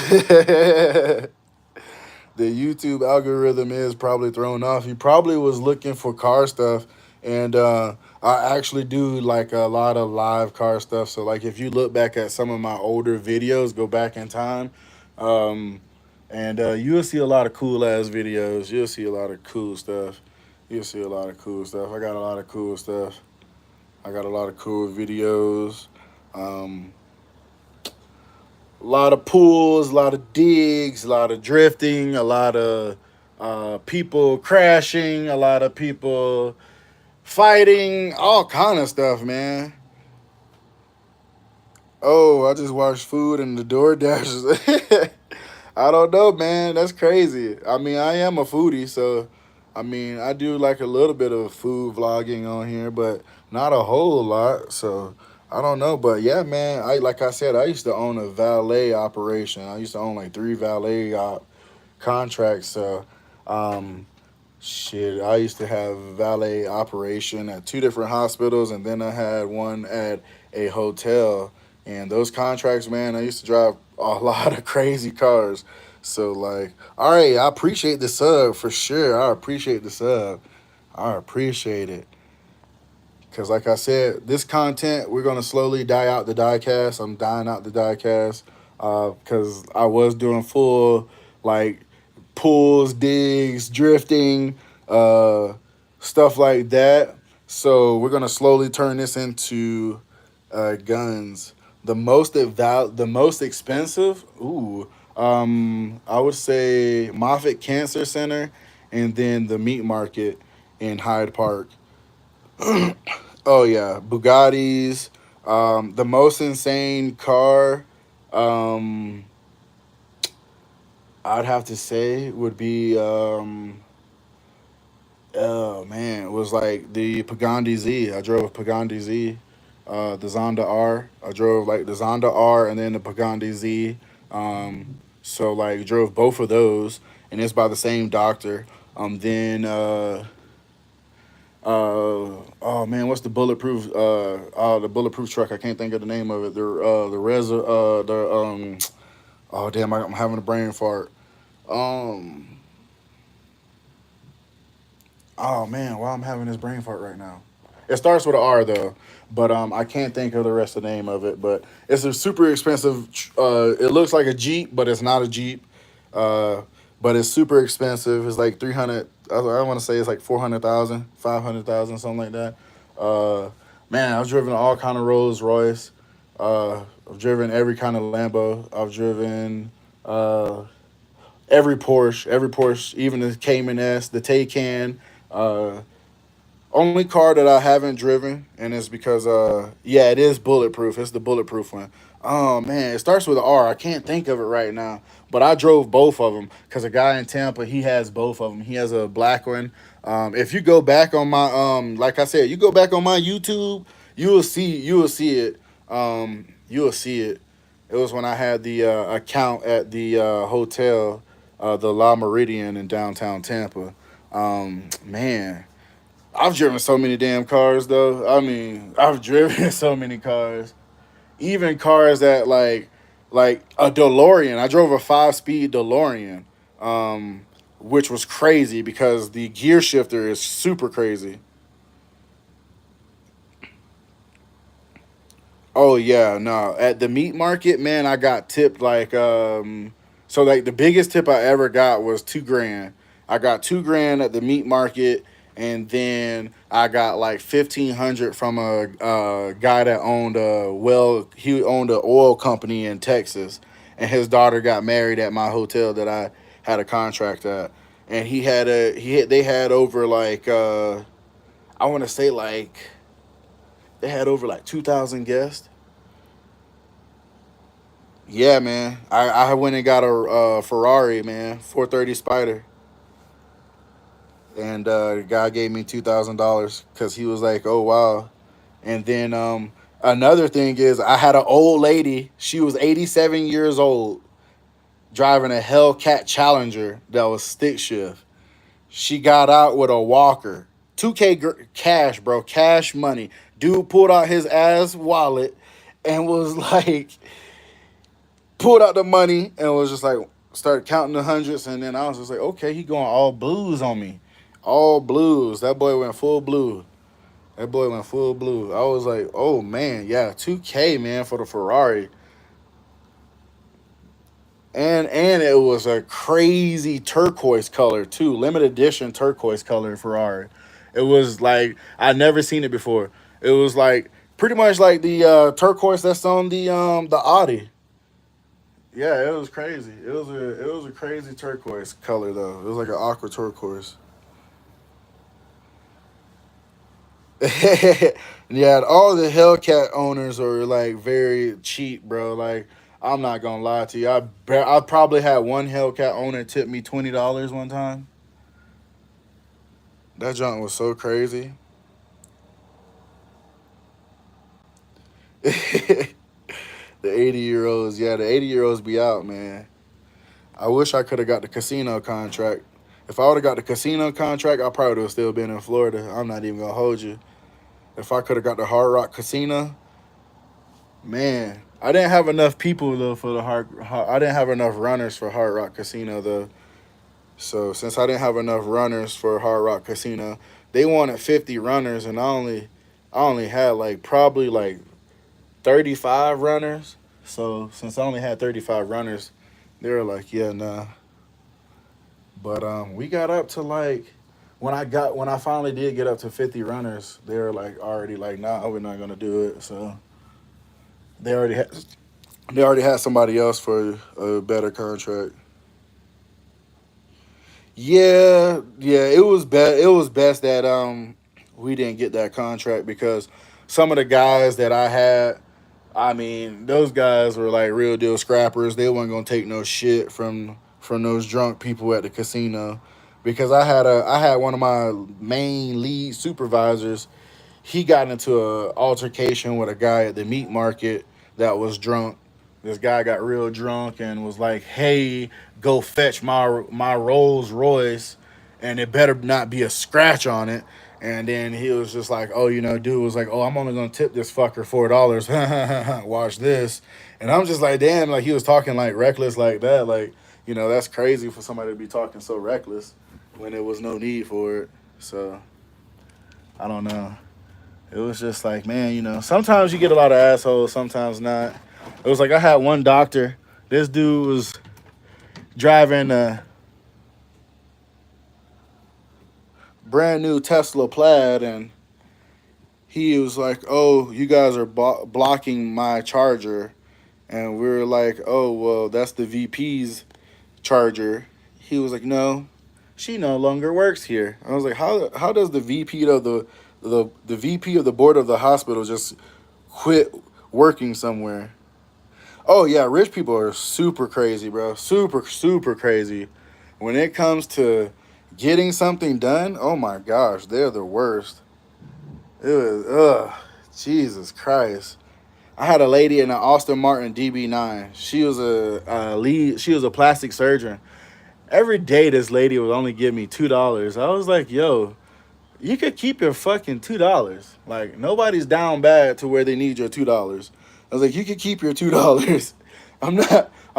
The YouTube algorithm is probably thrown off. He probably was looking for car stuff, and I actually do like a lot of live car stuff. So like if you look back at some of my older videos, go back in time, um, and you'll see a lot of cool ass videos. You'll see a lot of cool stuff. You'll see a lot of cool stuff. I got a lot of cool stuff. I got a lot of cool videos. Um, a lot of pools, a lot of digs, a lot of drifting, a lot of people crashing, a lot of people fighting, all kind of stuff, man. Oh, I just watched food and the DoorDash. I don't know, man. That's crazy. I mean, I am a foodie, so I mean, I do like a little bit of food vlogging on here, but not a whole lot. So I don't know, but yeah, man. Like I said, I used to own a valet operation. I used to own like three valet contracts. So, um, Shit, I used to have valet operation at two different hospitals, and then I had one at a hotel. And those contracts, man, I used to drive a lot of crazy cars. So, like, all right, I appreciate the sub for sure. I appreciate the sub. I appreciate it. Because, like I said, this content, we're going to slowly die out the diecast. I'm dying out the diecast because I was doing full, like, pulls, digs, drifting, uh, stuff like that. So we're gonna slowly turn this into guns. The most expensive. Ooh, I would say Moffitt Cancer Center, and then the meat market in Hyde Park. Oh yeah, Bugattis. The most insane car. Um, I'd have to say would be oh man, it was like the Pagani Z. I drove a Pagani Z, the Zonda R. I drove like the Zonda R and then the Pagani Z. So like drove both of those, and it's by the same doctor. Then oh man, what's the bulletproof? The bulletproof truck. I can't think of the name of it. The the oh damn, I'm having a brain fart. Um, Oh man, why I'm having this brain fart right now? It starts with an R though, but I can't think of the rest of the name of it. But it's a super expensive. It looks like a Jeep, but it's not a Jeep. Uh, but it's super expensive. It's like 300. I want to say it's like 400,000, 500,000, something like that. Uh, Man, I've driven all kind of Rolls Royce. I've driven every kind of Lambo. I've driven uh, every Porsche, even the Cayman S, the Taycan. Uh, Only car that I haven't driven, and it's because yeah, it is bulletproof. It's the bulletproof one. Oh man, it starts with an R. I can't think of it right now, but I drove both of them because a guy in Tampa he has both of them. He has a black one. If you go back on my like I said, you go back on my YouTube, you will see it. You will see it. It was when I had the account at the hotel, the La Meridian in downtown Tampa. Man, I've driven so many damn cars though. I mean, I've driven so many cars. Even cars that like a DeLorean. I drove a 5 speed DeLorean. Which was crazy because the gear shifter is super crazy. Oh yeah, no. At the meat market, man, I got tipped like so like the biggest tip I ever got was 2 grand. I got 2 grand at the meat market, and then I got like 1,500 from a guy that owned he owned an oil company in Texas, and his daughter got married at my hotel that I had a contract at, and they had over like I want to say like they had over like 2,000 guests. Yeah, man. I went and got a Ferrari, man, 430 Spider, and the guy gave me $2,000 because he was like, "Oh wow." And then another thing is, I had an old lady. She was 87 years old, driving a Hellcat Challenger that was stick shift. She got out with a walker, 2K cash, bro, cash money. Dude pulled out his ass wallet and was like, pulled out the money and was just like started counting the hundreds, and then I was just like, okay, he going all blues on me, all blues. That boy went full blue. That boy went full blue. I was like, oh man, yeah, 2K man for the Ferrari, and it was a crazy turquoise color too, limited edition turquoise color Ferrari. It was like I never seen it before. It was like pretty much like the turquoise that's on the Audi. Yeah, it was crazy. It was a crazy turquoise color though. It was like an aqua turquoise. Yeah, all the Hellcat owners are like very cheap, bro. Like I'm not gonna lie to you. I probably had one Hellcat owner tip me $20 one time. That junk was so crazy. The 80-year olds, yeah, the 80-year olds be out, man. I wish I could have got the casino contract. If I would have got the casino contract, I probably would have still been in Florida. I'm not even gonna hold you. If I could have got the Hard Rock Casino, man, I didn't have enough people though for the I didn't have enough runners for Hard Rock Casino though. So since I didn't have enough runners for Hard Rock Casino, they wanted 50 runners, and I only had like probably like 35 runners. So since I only had 35 runners, they were like, yeah, nah. But we got up to like when I finally did get up to 50 runners, they were like already like, nah, we're not gonna do it. So they already had they already had somebody else for a better contract. Yeah, yeah, it was best that we didn't get that contract because some of the guys that I had, I mean, those guys were like real deal scrappers. They weren't gonna take no shit from those drunk people at the casino. Because I had one of my main lead supervisors. He got into a altercation with a guy at the meat market that was drunk. This guy got real drunk and was like, "Hey, go fetch my Rolls Royce, and it better not be a scratch on it." And then he was just like, "Oh, dude was like, oh, I'm only gonna tip this fucker $4. Watch this." And I'm just like, damn, like he was talking like reckless like that, like that's crazy for somebody to be talking so reckless when there was no need for it. So I don't know. It was just like, man, sometimes you get a lot of assholes, sometimes not. It was like I had one doctor. This dude was driving a brand new Tesla Plaid, and he was like, "Oh, you guys are blocking my charger," and we were like, "Oh, well, that's the VP's charger." He was like, "No, she no longer works here." I was like, "How does the VP of the VP of the board of the hospital just quit working somewhere?" Oh yeah, rich people are super crazy, bro. Super crazy. When it comes to getting something done, oh my gosh, they're the worst. It was Jesus Christ. I had a lady in an Austin Martin DB9. She was a lead. She was a plastic surgeon. Every day, this lady would only give me $2. I was like, yo, you could keep your fucking $2. Like nobody's down bad to where they need your $2. I was like, you could keep your $2. I'm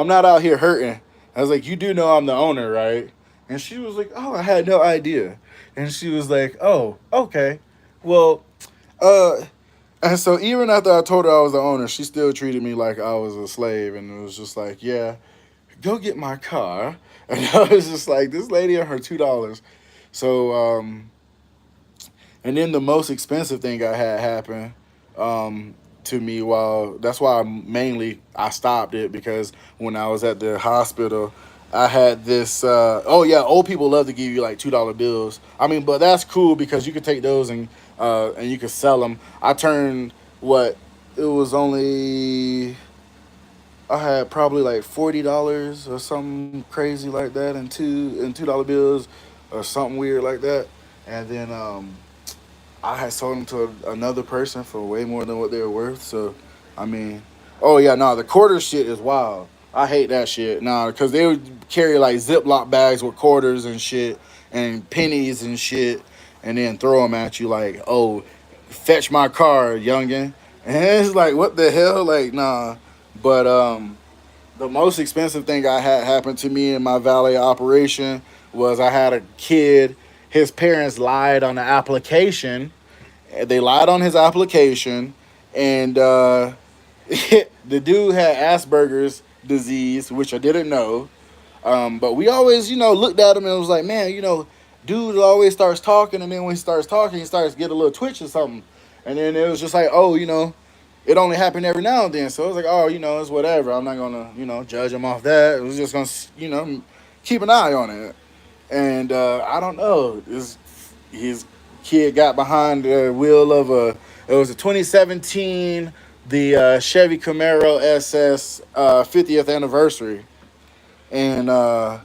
not out here hurting. I was like, you do know I'm the owner, right? And she was like, oh, I had no idea. And she was like, oh, okay. Well, uh, and so even after I told her I was the owner, she still treated me like I was a slave, and it was just like, yeah, go get my car. And I was just like, this lady and her $2. So and then the most expensive thing I had happen to me while that's why I stopped it because when I was at the hospital, I had this. Oh yeah, old people love to give you like $2 bills. I mean, but that's cool because you can take those and you can sell them. I turned what it was only I had probably like $40 or something crazy like that in $2 bills or something weird like that, and then I had sold them to another person for way more than what they were worth. So, I mean, oh yeah, no, the quarter shit is wild. I hate that shit. Nah, because they would carry like Ziploc bags with quarters and shit and pennies and shit, and then throw them at you like, oh, fetch my car, youngin. And it's like, what the hell? Like, nah. But the most expensive thing I had happen to me in my valet operation was I had a kid. His parents lied on the application. They lied on his application, and the dude had Asperger's disease, which I didn't know. But we always, looked at him and was like, man, dude always starts talking, and then when he starts talking, he starts to get a little twitch or something. And then it was just like, oh, it only happened every now and then. So it was like, oh, it's whatever. I'm not gonna, judge him off that. It was just gonna, keep an eye on it. And I don't know. His kid got behind the wheel of it was a 2017 the Chevy Camaro SS 50th anniversary, and oh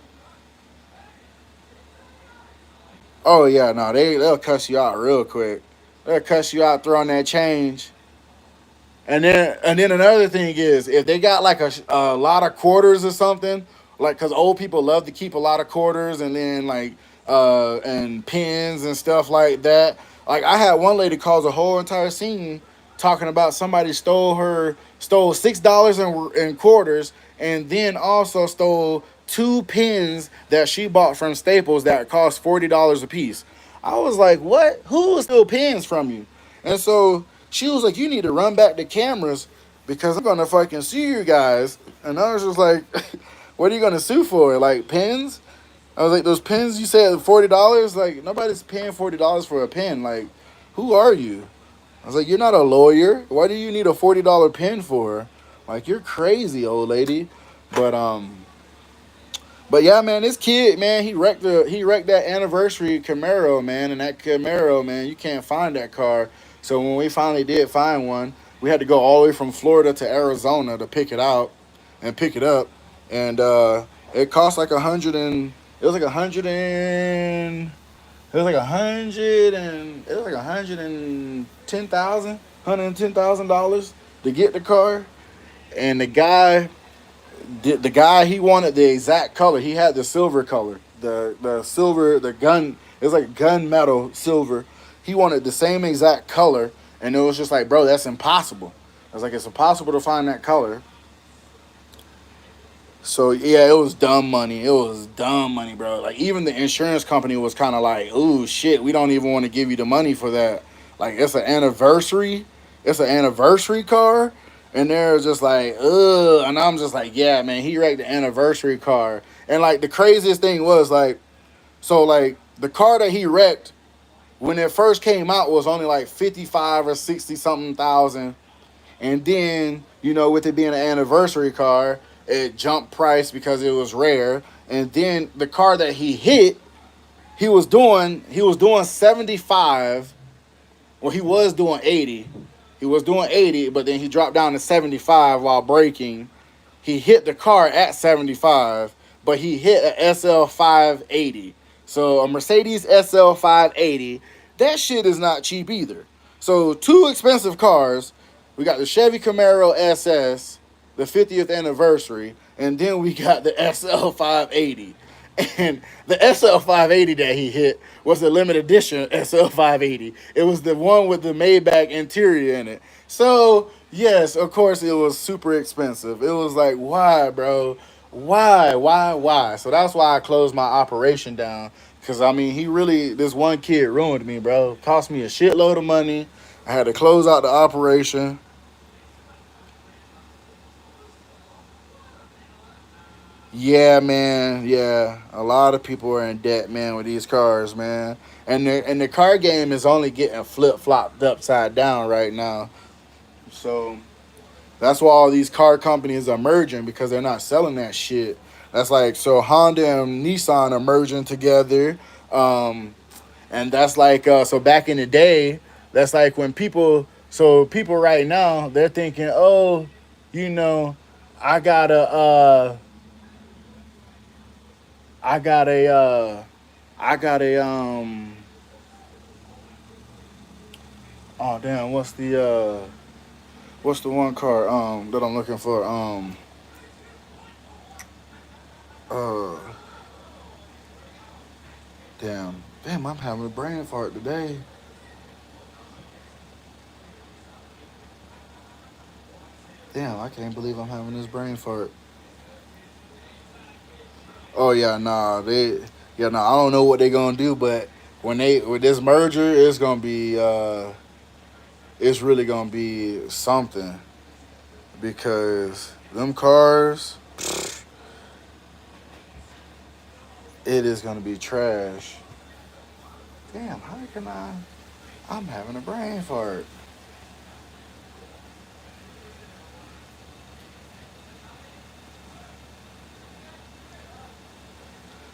yeah, no, they'll cuss you out real quick. They'll cuss you out throwing that change. And then another thing is if they got like a lot of quarters or something, like because old people love to keep a lot of quarters, and then like and pins and stuff like that. Like I had one lady cause a whole entire scene talking about somebody stole $6 in quarters, and then also stole two pins that she bought from Staples that cost $40 a piece. I was like, what? Who will steal pins from you? And so she was like, you need to run back the cameras because I'm gonna fucking sue you guys. And I was just like, what are you gonna sue for? Like pins? I was like, those pens you said $40? Like, nobody's paying $40 for a pen. Like, who are you? I was like, you're not a lawyer. Why do you need a $40 pen for? Like, you're crazy, old lady. But but yeah, man, this kid, man, he wrecked that anniversary Camaro, man, and that Camaro, man, you can't find that car. So when we finally did find one, we had to go all the way from Florida to Arizona to pick it out and pick it up, and it cost like it was like a hundred and it was like a hundred and it was like $110,000 to get the car, and the guy he wanted the exact color. He had the silver color, the silver, the gun. It was like gunmetal silver. He wanted the same exact color, and it was just like, bro, that's impossible. I was like, it's impossible to find that color. So yeah, it was dumb money. It was dumb money, bro. Like even the insurance company was kind of like, "Ooh, shit, we don't even want to give you the money for that." Like it's an anniversary car, and they're just like, "Ugh," and I'm just like, "Yeah, man, he wrecked the anniversary car." And like the craziest thing was like, so like the car that he wrecked when it first came out was only like 55 or 60 something thousand, and then, with it being an anniversary car, it jumped price because it was rare. And then the car that he hit, he was doing 75. Well, he was doing 80. He was doing 80, but then he dropped down to 75 while braking. He hit the car at 75, but he hit a SL 580. So a Mercedes SL 580, that shit is not cheap either. So two expensive cars. We got the Chevy Camaro SS, the 50th anniversary, and then we got the SL 580. And the SL 580 that he hit was a limited edition SL 580. It was the one with the Maybach interior in it. So, yes, of course, it was super expensive. It was like, why, bro? Why? So that's why I closed my operation down. Because, I mean, this one kid ruined me, bro. Cost me a shitload of money. I had to close out the operation. Yeah, man. Yeah, a lot of people are in debt, man, with these cars, man. And the car game is only getting flip flopped upside down right now. So that's why all these car companies are merging because they're not selling that shit. That's like so Honda and Nissan are merging together, and that's like so back in the day, that's like when people right now they're thinking, oh, you know, I got a I got a I got a oh damn, what's the one car that I'm looking for? Uh damn, I'm having a brain fart today. Damn, I can't believe I'm having this brain fart. Oh yeah, I don't know what they're gonna do, but with this merger, it's really gonna be something because them cars, it is gonna be trash. Damn, how can I'm having a brain fart.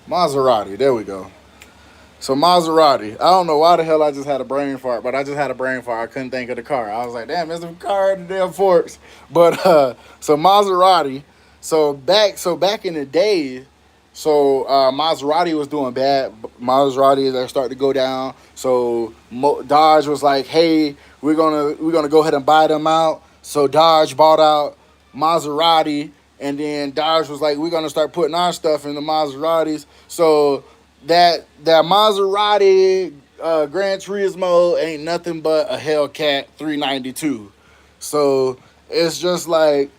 Maserati, there we go. So Maserati, I don't know why the hell I just had a brain fart, but I just had a brain fart. I couldn't think of the car. I was like, damn, it's the car in the damn forks. But so Maserati, so back in the day, Maserati was doing bad. Maserati they started to go down. So Dodge was like, hey, we're gonna go ahead and buy them out. So Dodge bought out Maserati, and then Dodge was like, we're gonna start putting our stuff in the Maseratis. So that Maserati Gran Turismo ain't nothing but a Hellcat 392. So it's just like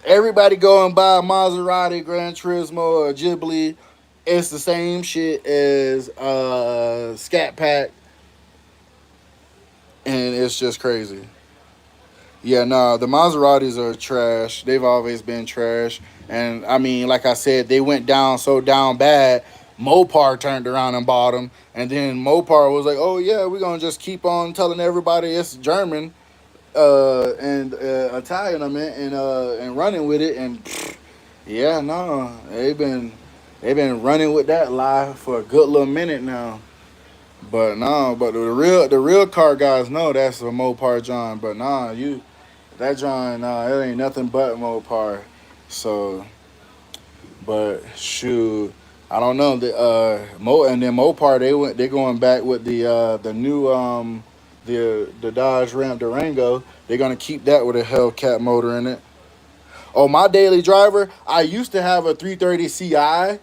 everybody go and buy a Maserati Gran Turismo or Ghibli. It's the same shit as Scat Pack, and it's just crazy. Yeah, nah, the Maseratis are trash. They've always been trash. And I mean, like I said, they went down so down bad. Mopar turned around and bought them. And then Mopar was like, oh, yeah, we're going to just keep on telling everybody it's German and Italian, I meant, and running with it. And yeah, no, they've been running with that lie for a good little minute now. But no, but the real car guys know that's a Mopar John. But nah, that John, nah, it ain't nothing but Mopar. So, but shoot, I don't know. And then Mopar, they going back with the new the Dodge Ram Durango. They're gonna keep that with a Hellcat motor in it. Oh, my daily driver, I used to have a 330 Ci, a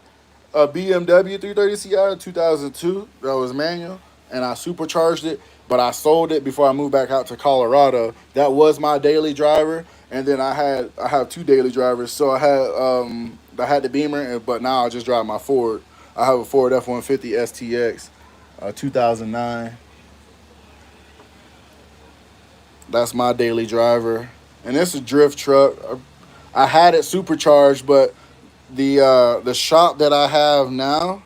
BMW 330 Ci 2002 that was manual, and I supercharged it. But I sold it before I moved back out to Colorado. That was my daily driver, and then I have two daily drivers. So I had the Beamer, but now I just drive my Ford. I have a Ford F-150 STX, 2009. That's my daily driver, and it's a drift truck. I had it supercharged, but the shop that I have now,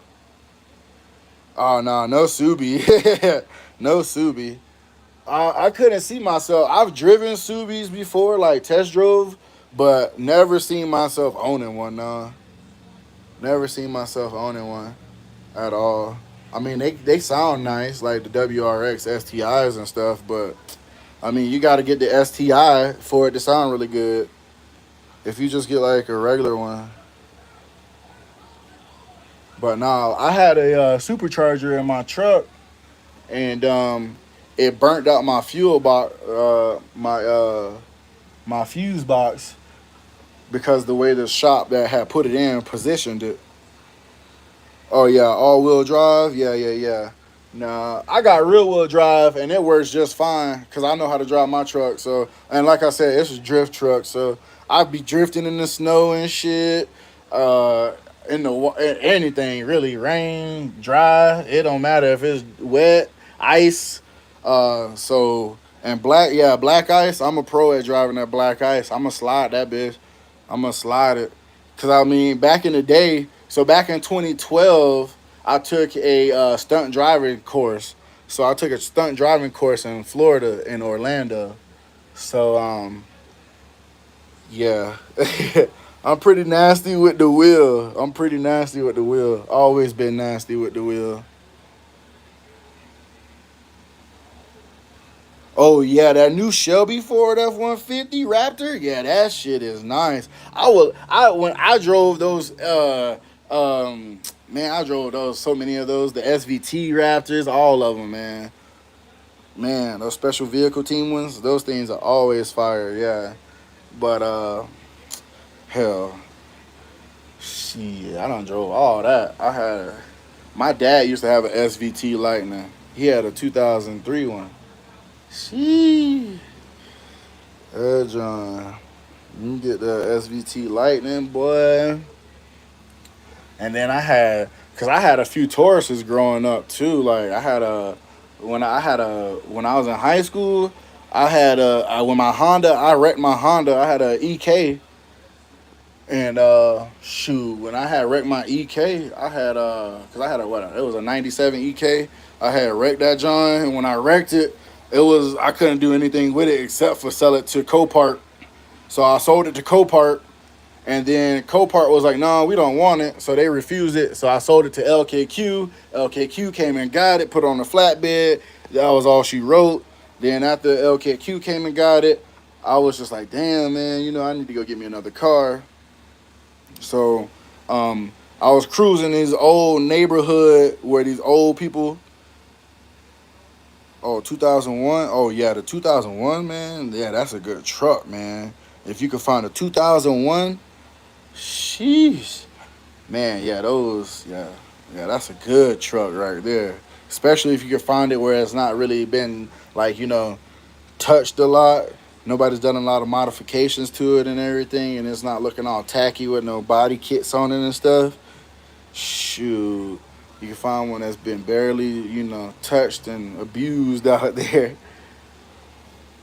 oh no, no Subi, no Subi. I couldn't see myself. I've driven Subis before, like test drove, but never seen myself owning one. Nah, never seen myself owning one at all. I mean, they sound nice, like the WRX STIs and stuff, but I mean, you got to get the STI for it to sound really good. If you just get like a regular one, but now I had a supercharger in my truck, and it burnt out my fuel box, my fuse box, because the way the shop that had put it in positioned it. Oh yeah, all wheel drive. Yeah, yeah, yeah. Nah, I got real wheel drive and it works just fine because I know how to drive my truck. So, and like I said, it's a drift truck, so I'd be drifting in the snow and shit. Uh, anything really, rain, dry. It don't matter if it's wet, ice. So and black, yeah, black ice. I'm a pro at driving that black ice. I'm gonna slide that bitch. I'm gonna slide it. Cause I mean, back in the day, so back in 2012, I took a stunt driving course. So I took a stunt driving course in Florida, in Orlando. So yeah, I'm pretty nasty with the wheel. I'm pretty nasty with the wheel. Always been nasty with the wheel. Oh yeah, that new Shelby Ford F-150 Raptor. Yeah, that shit is nice. I when I drove those man, I drove those, so many of those, the SVT Raptors, all of them, man. Man, those special vehicle team ones, those things are always fire, yeah. But hell, shit, I done drove all that. My dad used to have an SVT Lightning. He had a 2003 one. She, John, you get the SVT Lightning, boy. And then cause I had a few Tauruses growing up too. Like when I was in high school, when my Honda, I wrecked my Honda. I had a EK, and shoot, when I had wrecked my EK, cause I had a what? It was a '97 EK. I had wrecked that John, and when I wrecked it, I couldn't do anything with it except for sell it to Copart. So I sold it to Copart, and then Copart was like, "No, we don't want it," so they refused it. So I sold it to LKQ. LKQ came and got it, put it on the flatbed. That was all she wrote. Then after LKQ came and got it, I was just like, "Damn, man, I need to go get me another car." So I was cruising this old neighborhood where these old people. Oh, 2001. Oh yeah, the 2001, man. Yeah, that's a good truck, man. If you could find a 2001, sheesh, man. Yeah, those. Yeah. Yeah, that's a good truck right there. Especially if you can find it where it's not really been like touched a lot. Nobody's done a lot of modifications to it and everything, and it's not looking all tacky with no body kits on it and stuff. Shoot, you can find one that's been barely, touched and abused out there.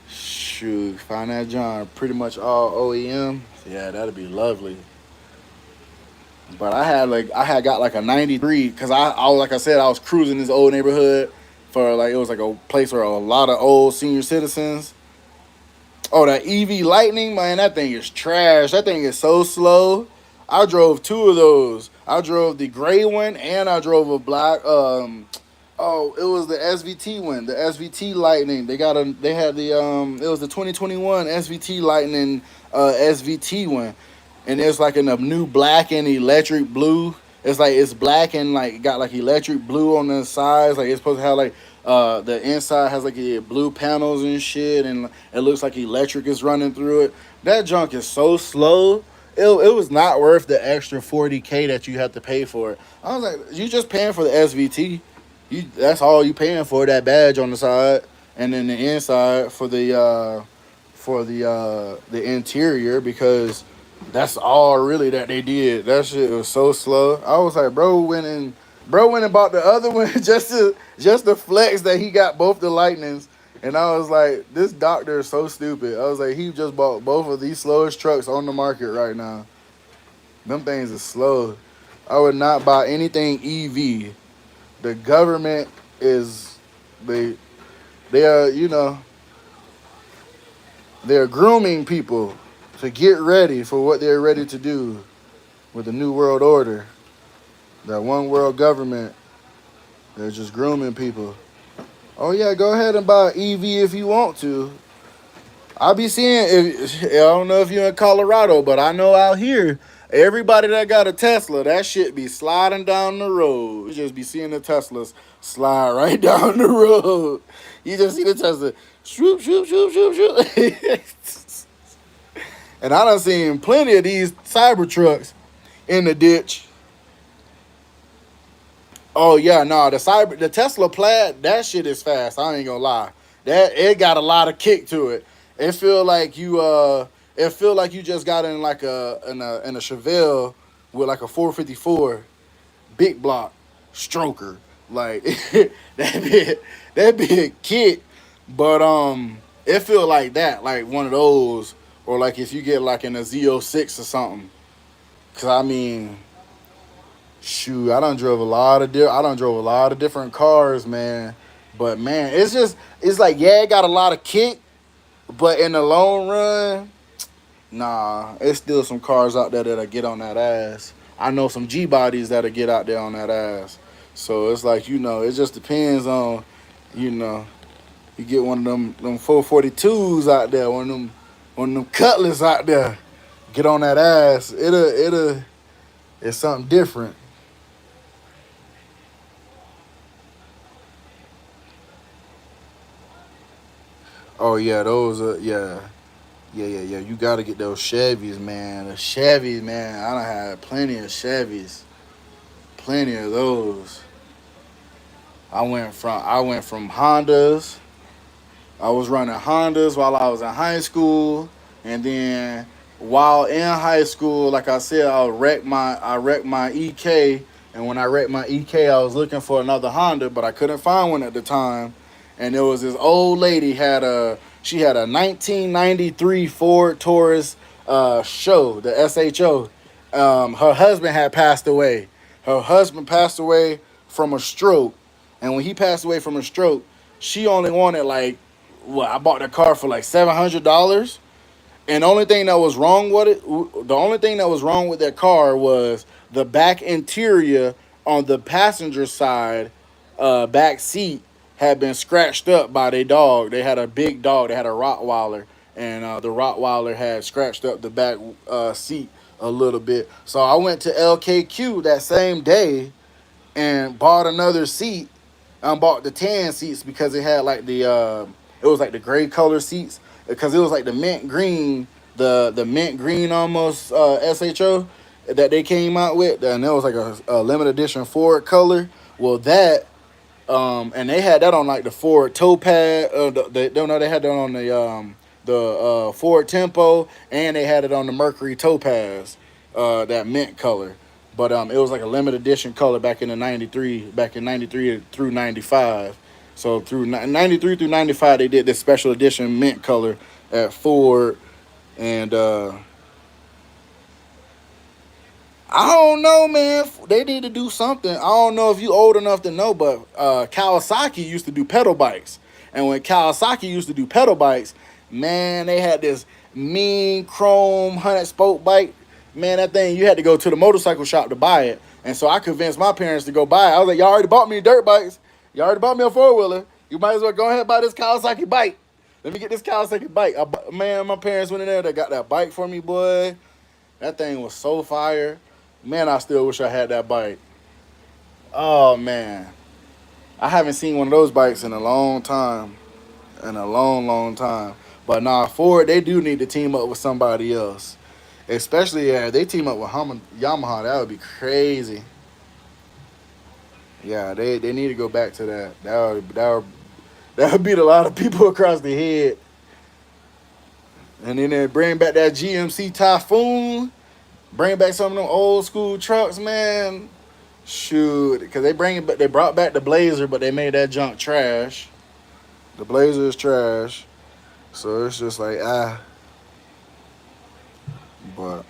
Shoot, find that John pretty much all OEM. Yeah, that'd be lovely. But I had got like a '93 because like I said I was cruising this old neighborhood for like it was like a place where a lot of old senior citizens. Oh, that EV Lightning, man, that thing is trash. That thing is so slow. I drove two of those. I drove the gray one and I drove a black. Oh, it was the SVT one, the SVT Lightning. They had it was the 2021 SVT Lightning, SVT one, and it's like in a new black and electric blue. It's like it's black and like got like electric blue on the sides. Like it's supposed to have like the inside has like blue panels and shit, and it looks like electric is running through it. That junk is so slow. It was not worth the extra 40K that you have to pay for it. I was like, you just paying for the SVT. That's all you paying for, that badge on the side, and then the inside for the interior, because that's all really that they did. That shit was so slow. I was like, bro went and bought the other one just to flex that he got both the Lightnings. And I was like, this doctor is so stupid. I was like, he just bought both of these slowest trucks on the market right now. Them things are slow. I would not buy anything EV. The government is they they are they're grooming people to get ready for what they're ready to do with the new world order. That one world government, they're just grooming people. Oh yeah, go ahead and buy EV if you want to. I be seeing, I don't know if you're in Colorado, but I know out here, everybody that got a Tesla, that shit be sliding down the road. You just be seeing the Teslas slide right down the road. You just see the Tesla, shoop, shoop, shoop, shoop, shoop. And I done seen plenty of these cyber trucks in the ditch. Oh yeah, no, the Tesla Plaid, that shit is fast. I ain't gonna lie. That it got a lot of kick to it. It feel like you just got in like a Chevelle with like a 454 big block stroker. Like that big kick. But it feel like that, like one of those, or like if you get like in a Z06 or something. Cause I mean, shoot, I done drove a lot of different cars, man. But man, it's like, yeah, it got a lot of kick, but in the long run, nah, it's still some cars out there that'll get on that ass. I know some G bodies that'll get out there on that ass. So it's like, it just depends on, you know, you get one of them 442s out there, one of them Cutlass out there, get on that ass. It's something different. Oh yeah, those yeah. Yeah. You gotta get those Chevys, man. The Chevys, man. I done had plenty of Chevys, plenty of those. I went from Hondas. I was running Hondas while I was in high school, and then while in high school, like I said, I wrecked my EK, and when I wrecked my EK, I was looking for another Honda, but I couldn't find one at the time. And there was this old lady she had a 1993 Ford Taurus show, the SHO. Her husband had passed away. Her husband passed away from a stroke, and when he passed away from a stroke, she only wanted like, what, I bought the car for like $700. And the only thing that was wrong with that car was the back interior on the passenger side, back seat had been scratched up by their dog. They had a big dog. They had a Rottweiler, and the Rottweiler had scratched up the back seat a little bit. So I went to LKQ that same day and bought another seat. I bought the tan seats because it had like it was like the gray color seats, because it was like the mint green, the mint green almost, SHO. that they came out with, and it was like a limited edition Ford color. Well, that and they had that on like the Ford Topaz. They had that on the Ford Tempo, and they had it on the Mercury Topaz, that mint color. But it was like a limited edition color back in the '93, back in '93 through '95. So through '93 through '95, they did this special edition mint color at Ford, and I don't know, man. They need to do something. I don't know if you old enough to know, but Kawasaki used to do pedal bikes. And when Kawasaki used to do pedal bikes, man, they had this mean chrome 100 spoke bike. Man, that thing, you had to go to the motorcycle shop to buy it. And so I convinced my parents to go buy it. I was like, y'all already bought me dirt bikes. You already bought me a four-wheeler. You might as well go ahead and buy this Kawasaki bike. Let me get this Kawasaki bike. Man, my parents went in there. They got that bike for me, boy. That thing was so fire. Man, I still wish I had that bike. Oh man, I haven't seen one of those bikes in a long time, in a long, long time. But nah, Ford, they do need to team up with somebody else, especially they team up with Yamaha. That would be crazy. Yeah, they need to go back to that. That would beat a lot of people across the head. And then they bring back that GMC Typhoon. Bring back some of them old school trucks, man. Shoot, because they brought back the Blazer, but they made that junk trash. The Blazer is trash, so it's just like but